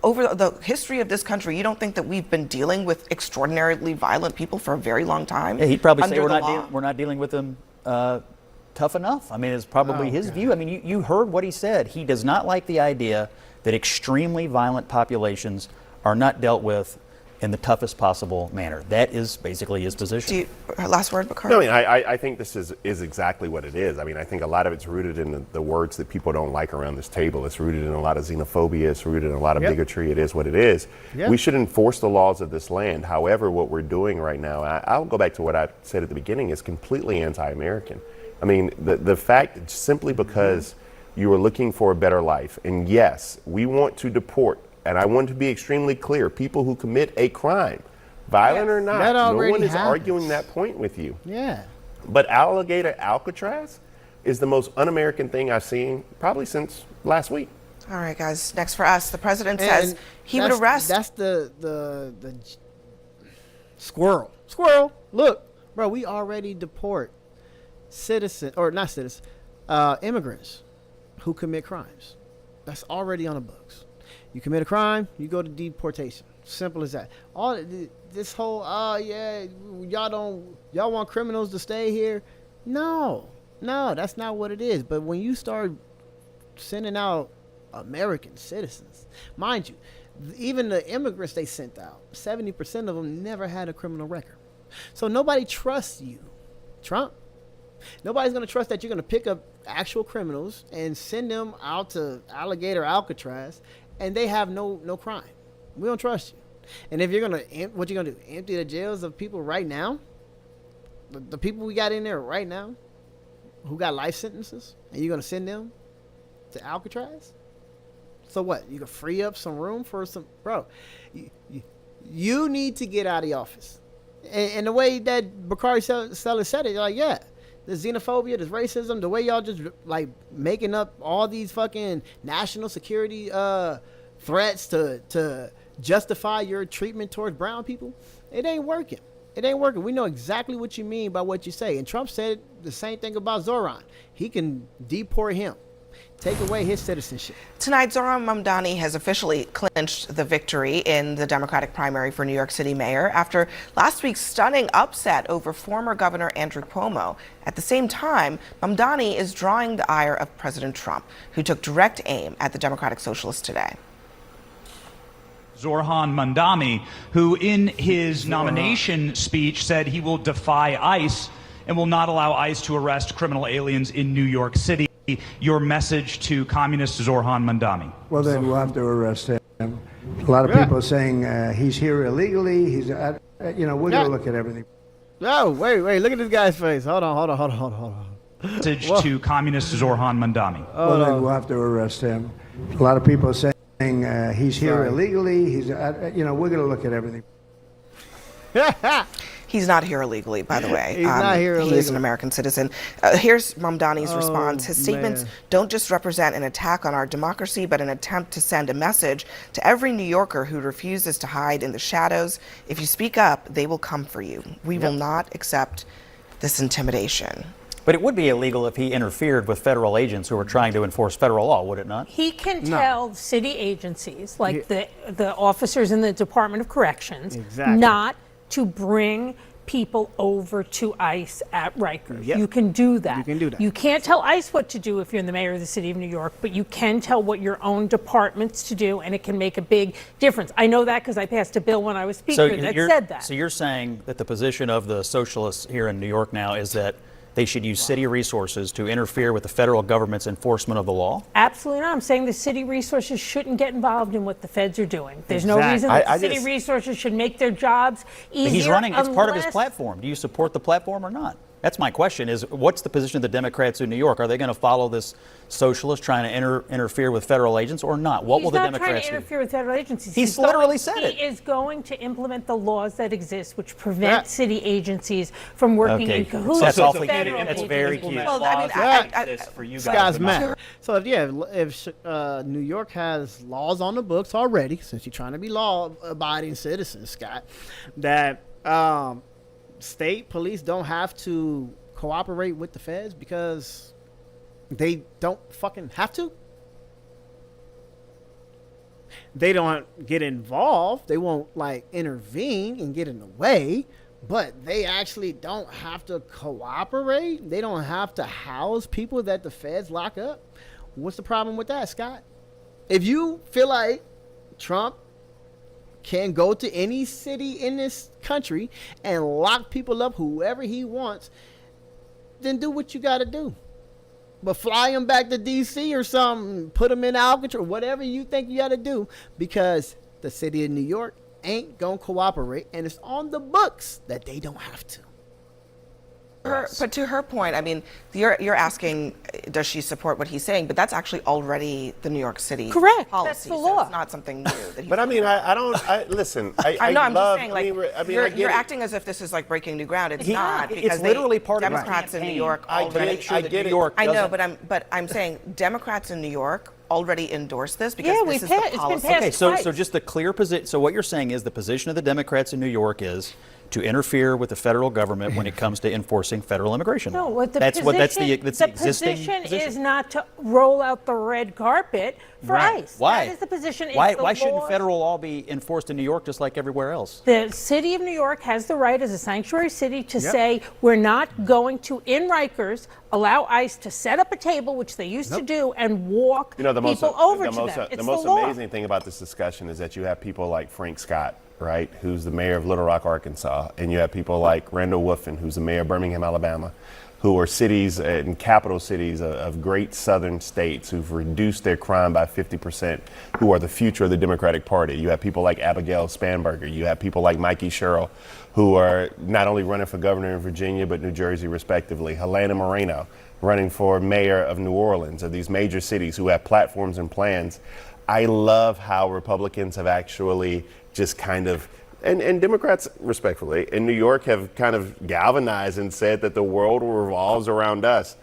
S6: over the history of this country, you don't think that we've been dealing with extraordinarily violent people for a very long time?
S23: Yeah, he'd probably say
S6: under
S23: we're not dealing with them tough enough. I mean, it's probably his view. I mean, you heard what he said. He does not like the idea that extremely violent populations are not dealt with in the toughest possible manner. That is basically his position.
S6: Last word, Bakar?
S2: No, I mean, I think this is exactly what it is. I mean, I think a lot of it's rooted in the words that people don't like around this table. It's rooted in a lot of xenophobia. It's rooted in a lot of bigotry. It is what it is. Yep. We should enforce the laws of this land. However, what we're doing right now, I'll go back to what I said at the beginning, is completely anti-American. I mean, the fact, simply because you are looking for a better life, and yes, we want to deport, and I want to be extremely clear, people who commit a crime, violent or not, no one is arguing that point with you.
S1: Yeah.
S2: But alligator Alcatraz is the most un-American thing I've seen probably since last week.
S6: All right, guys, next for us. The president says he would arrest.
S1: That's the squirrel. Squirrel, look, bro, we already deport immigrants who commit crimes. That's already on the books. You commit a crime, you go to deportation. Simple as that. All this whole y'all want criminals to stay here? No, that's not what it is. But when you start sending out American citizens, mind you, even the immigrants they sent out, 70% of them never had a criminal record. So nobody trusts you, Trump. Nobody's going to trust that you're going to pick up actual criminals and send them out to alligator Alcatraz, and they have no crime. We don't trust you. And if you're going to, what you're going to do? Empty the jails of people right now? The people we got in there right now who got life sentences, and you're going to send them to Alcatraz? So what? You can free up some room for some, bro. You need to get out of the office. And the way that Bakari Sellers said it, you're like, yeah. The xenophobia, this racism, the way y'all just like making up all these fucking national security threats to justify your treatment towards brown people, it ain't working. It ain't working. We know exactly what you mean by what you say. And Trump said the same thing about Zohran. He can deport him, take away his citizenship.
S6: Tonight, Zohran Mamdani has officially clinched the victory in the Democratic primary for New York City mayor after last week's stunning upset over former Governor Andrew Cuomo. At the same time, Mamdani is drawing the ire of President Trump, who took direct aim at the Democratic Socialists today.
S13: Zohran Mamdani, who in his nomination speech said he will defy ICE and will not allow ICE to arrest criminal aliens in New York City. Your message to communist Zohran Mamdani?
S10: Well, then we'll have to arrest him. A lot of people are saying he's here illegally. He's, we're going to look at everything.
S1: No, wait, look at this guy's face. Hold on.
S13: Message to communist Zohran Mamdani.
S10: Well, then we'll have to arrest him. A lot of people are saying he's here illegally. He's, we're going to look at everything.
S6: He's not here illegally, by the way.
S1: He's not here illegally.
S6: He is an American citizen. Here's Mamdani's response. His statements don't just represent an attack on our democracy, but an attempt to send a message to every New Yorker who refuses to hide in the shadows. If you speak up, they will come for you. We will not accept this intimidation.
S23: But it would be illegal if he interfered with federal agents who were trying to enforce federal law, would it not?
S7: He can tell city agencies, like the officers in the Department of Corrections, not to bring people over to ICE at Rikers. You can do that.
S1: You can do that.
S7: You can't tell ICE what to do if you're in the mayor of the city of New York, but you can tell what your own department's to do, and it can make a big difference. I know that because I passed a bill when I was speaker that said that.
S23: So you're saying that the position of the socialists here in New York now is that they should use city resources to interfere with the federal government's enforcement of the law?
S7: Absolutely not. I'm saying the city resources shouldn't get involved in what the feds are doing. There's no reason that the city resources should make their jobs easier.
S23: But he's running, it's part of his platform. Do you support the platform or not? That's my question, is what's the position of the Democrats in New York? Are they going to follow this socialist trying to interfere with federal agents or not? What will the Democrats do?
S7: He's not trying to interfere with federal agencies.
S23: He's literally said it.
S7: He is going to implement the laws that exist, which prevent city agencies from working in cahoots.
S23: That's
S7: with
S23: awfully
S7: federal
S23: cute. That's
S7: agencies.
S23: very cute.
S6: Well, I mean,
S23: for you
S1: guys matter. So if New York has laws on the books already, since you're trying to be law-abiding citizens, Scott, that state police don't have to cooperate with the feds because they don't fucking have to. They don't get involved. They won't like intervene and get in the way, but they actually don't have to cooperate. They don't have to house people that the feds lock up. What's the problem with that, Scott? If you feel like Trump can go to any city in this country and lock people up, whoever he wants, then do what you got to do. But fly them back to D.C. or something, put them in Alcatraz, whatever you think you got to do, because the city of New York ain't going to cooperate, and it's on the books that they don't have to.
S6: But to her point, I mean, you're asking, does she support what he's saying? But that's actually already the New York City
S7: Correct.
S6: policy.
S7: That's the law.
S6: So it's not something new. That he's
S2: But I mean, listen.
S6: I'm
S2: love,
S6: just saying, like, you're acting as if this is like breaking new ground. It's not, because
S23: it's literally part of the
S6: Democrats in New
S23: campaign.
S6: York
S23: I
S6: already.
S23: make sure that New York
S6: I know,
S23: doesn't-
S6: but I'm saying Democrats in New York already endorsed this because
S7: Yeah,
S6: this is
S7: it's
S6: the
S7: been
S6: policy.
S7: passed
S23: Okay, so
S7: twice.
S23: just the clear position. So what you're saying is the position of the Democrats in New York is to interfere with the federal government when it comes to enforcing federal immigration law.
S7: No, what the
S23: that's
S7: position,
S23: that's the existing
S7: position is not to roll out the red carpet for ICE.
S23: Why?
S7: That is the position. It's
S23: Why
S7: the
S23: shouldn't
S7: laws.
S23: federal law be enforced in New York just like everywhere else?
S7: The city of New York has the right as a sanctuary city to
S23: Yep.
S7: say we're not going to, in Rikers, allow ICE to set up a table, which they used to do, and walk
S2: You know, the most,
S7: people over
S2: the
S7: to
S2: most,
S7: them.
S2: the
S7: It's
S2: most
S7: the law.
S2: amazing thing about this discussion is that you have people like Frank Scott, right, who's the mayor of Little Rock, Arkansas, and you have people like Randall Wolfen, who's the mayor of Birmingham, Alabama, who are cities and capital cities of great southern states who've reduced their crime by 50%, who are the future of the Democratic Party. You have people like Abigail Spanberger. You have people like Mikey Sherrill, who are not only running for governor in Virginia, but New Jersey, respectively. Helena Moreno, running for mayor of New Orleans, of these major cities who have platforms and plans. I love how Republicans have actually just kind of, and Democrats, respectfully, in New York have kind of galvanized and said that the world revolves around us.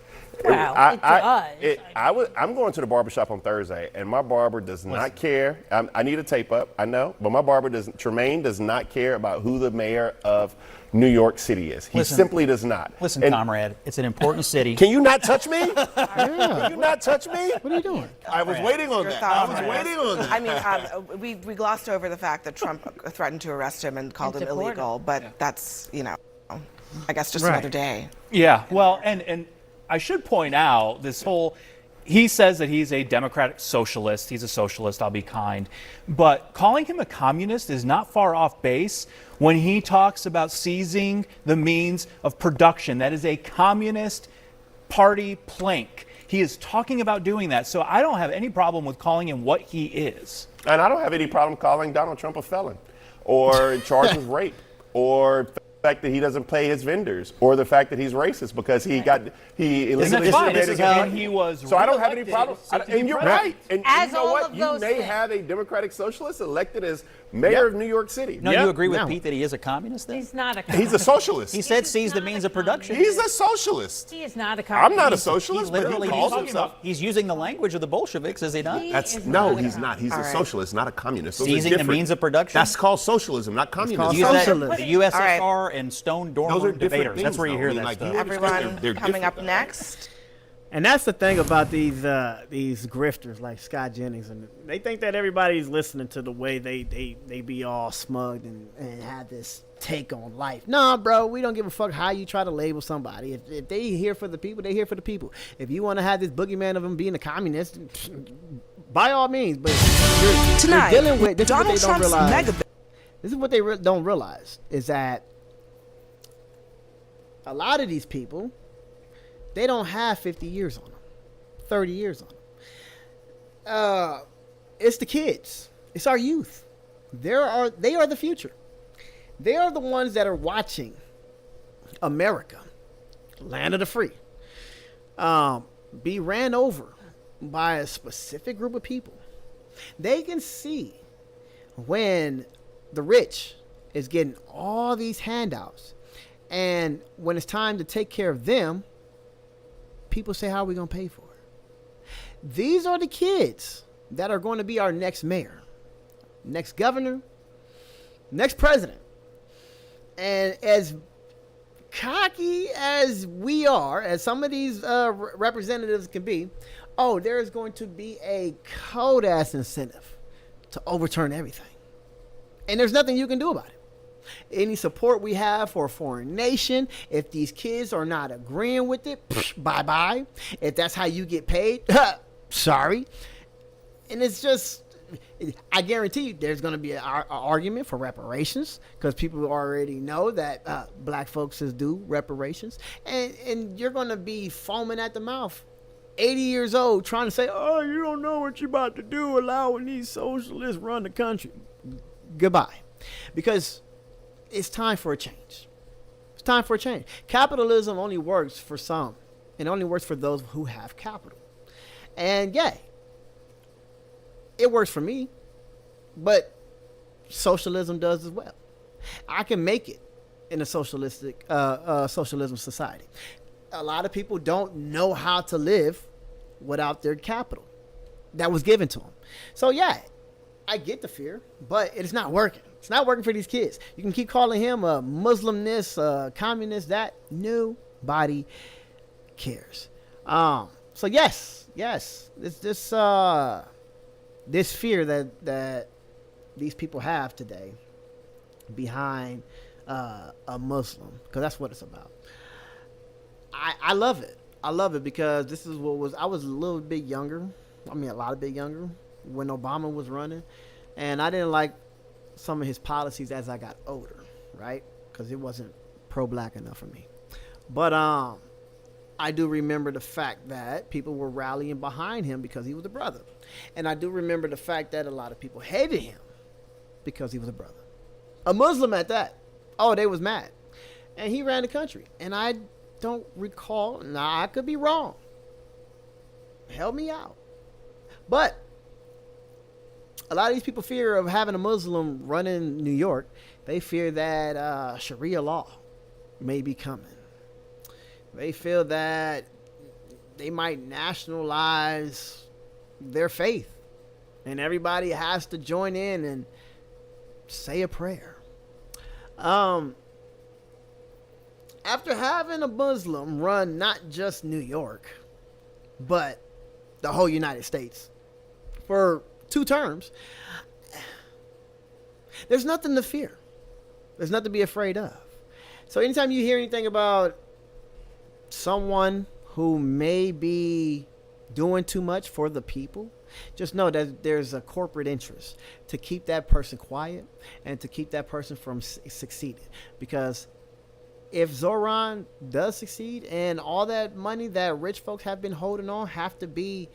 S7: Well,
S2: I'm going to the barbershop on Thursday, and my barber does not care. I need a tape up, I know, but my barber Tremaine does not care about who the mayor of New York City is. He
S23: Listen,
S2: simply does not.
S23: Listen,
S2: And-
S23: comrade, it's an important city.
S2: Can you not touch me? Can you not touch me?
S1: What are you doing?
S2: I was waiting on
S6: Your
S2: that. I
S6: thoughts
S2: was
S6: on
S2: waiting
S6: this?
S2: on that.
S6: I mean, we glossed over the fact that Trump threatened to arrest him and called him
S7: deport him.
S6: illegal, but that's, I guess just
S1: Right.
S6: another day.
S12: Yeah, well, and I should point out this whole, he says that he's a democratic socialist. He's a socialist, I'll be kind. But calling him a communist is not far off base when he talks about seizing the means of production. That is a communist party plank. He is talking about doing that. So I don't have any problem with calling him what he is.
S2: And I don't have any problem calling Donald Trump a felon or charged with rape or the fact that he doesn't pay his vendors or the fact that he's racist because he illegally
S12: fine?
S2: discriminated
S12: This is how
S2: against
S12: he was
S2: So I don't have any
S12: reelected,
S2: problem.
S12: so to be
S2: And you're
S12: president.
S2: right. And
S7: As
S2: you know
S7: all
S2: what?
S7: of
S2: You
S7: those
S2: may
S7: things.
S2: have a Democratic socialist elected as mayor of New York City.
S23: No, you agree with Pete that he is a communist then?
S7: He's not a
S2: He's
S7: communist.
S2: a socialist.
S23: He said seize the means of production.
S2: He's a socialist.
S7: He is not a communist.
S2: I'm not a
S23: He
S2: socialist, but he
S23: literally
S2: calls
S23: he's,
S2: himself.
S23: he's using the language of the Bolsheviks, is he not?
S7: He-
S2: No, he's not. He's
S6: All
S2: a
S6: right.
S2: socialist, not a communist. Those are
S23: Seizing the
S2: different.
S23: means of production?
S2: That's called socialism, not communism.
S1: called
S23: Use that-
S1: socialism.
S23: the USSR and Stone
S2: Those are
S23: Dormer
S2: different
S23: debaters.
S2: things,
S23: That's where you
S2: though.
S23: hear
S2: I mean,
S23: that
S2: like,
S23: stuff.
S2: you
S6: Everyone
S2: They're
S6: coming up
S2: different.
S6: next.
S1: And that's the thing about these grifters like Scott Jennings, and they think that everybody's listening to the way they be all smugged and have this take on life. Nah, bro, we don't give a fuck how you try to label somebody. If they here for the people, they here for the people. If you want to have this boogeyman of them being a communist, by all means. But you're dealing with this.
S6: Donald
S1: is what they
S6: Trump's
S1: don't realize.
S6: mega.
S1: This is what they don't realize is that a lot of these people, they don't have 50 years on them, 30 years on them. It's the kids. It's our youth. They are the future. They are the ones that are watching America, land of the free, be ran over by a specific group of people. They can see when the rich is getting all these handouts, and when it's time to take care of them, people say, how are we going to pay for it? These are the kids that are going to be our next mayor, next governor, next president. And as cocky as we are, as some of these representatives can be, oh, there is going to be a cold-ass incentive to overturn everything. And there's nothing you can do about it. Any support we have for a foreign nation, if these kids are not agreeing with it, bye-bye. If that's how you get paid, sorry. And it's just, I guarantee you there's going to be an argument for reparations, because people already know that black folks is due reparations. And you're going to be foaming at the mouth, 80 years old, trying to say, oh, you don't know what you're about to do, allowing these socialists run the country. Goodbye. Because it's time for a change. It's time for a change. Capitalism only works for some. It only works for those who have capital. And yeah, it works for me, but socialism does as well. I can make it in a socialistic socialism society. A lot of people don't know how to live without their capital that was given to them. So yeah, I get the fear, but it's not working. It's not working for these kids. You can keep calling him a Muslim this, communist that. Nobody cares. So yes, this fear that these people have today behind a Muslim, because that's what it's about. I love it. I love it because this is I was a little bit younger. I mean, a lot bit younger when Obama was running, and I didn't like some of his policies as I got older, right? Because it wasn't pro-black enough for me. But I do remember the fact that people were rallying behind him because he was a brother. And I do remember the fact that a lot of people hated him because he was a brother. A Muslim at that. Oh, they was mad. And he ran the country. And I don't recall, now I could be wrong. Help me out. But a lot of these people fear of having a Muslim running New York. They fear that Sharia law may be coming. They feel that they might nationalize their faith, and everybody has to join in and say a prayer. After having a Muslim run not just New York, but the whole United States for 2 terms, there's nothing to fear. There's nothing to be afraid of. So anytime you hear anything about someone who may be doing too much for the people, just know that there's a corporate interest to keep that person quiet and to keep that person from succeeding. Because if Zohran does succeed and all that money that rich folks have been holding on have to be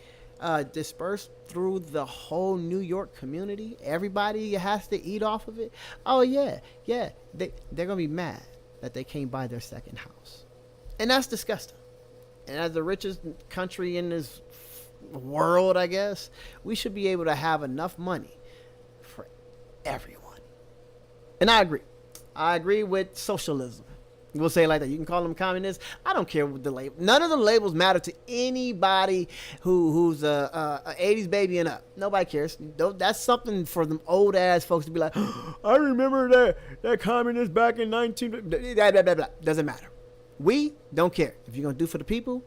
S1: dispersed through the whole New York community, everybody has to eat off of it. Oh yeah, they're gonna be mad that they can't buy their second house. And that's disgusting. And as the richest country in this world, I guess, we should be able to have enough money for everyone. And I agree. I agree with socialism. We'll say it like that. You can call them communists. I don't care what the label. None of the labels matter to anybody who's a 80s baby and up. Nobody cares. That's something for them old ass folks to be like, oh, I remember that communist back in 19... Blah, blah, blah, blah. Doesn't matter. We don't care. If you're going to do for the people,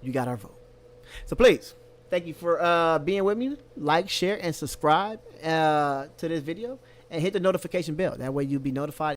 S1: you got our vote. So please, thank you for being with me. Like, share, and subscribe to this video. And hit the notification bell. That way you'll be notified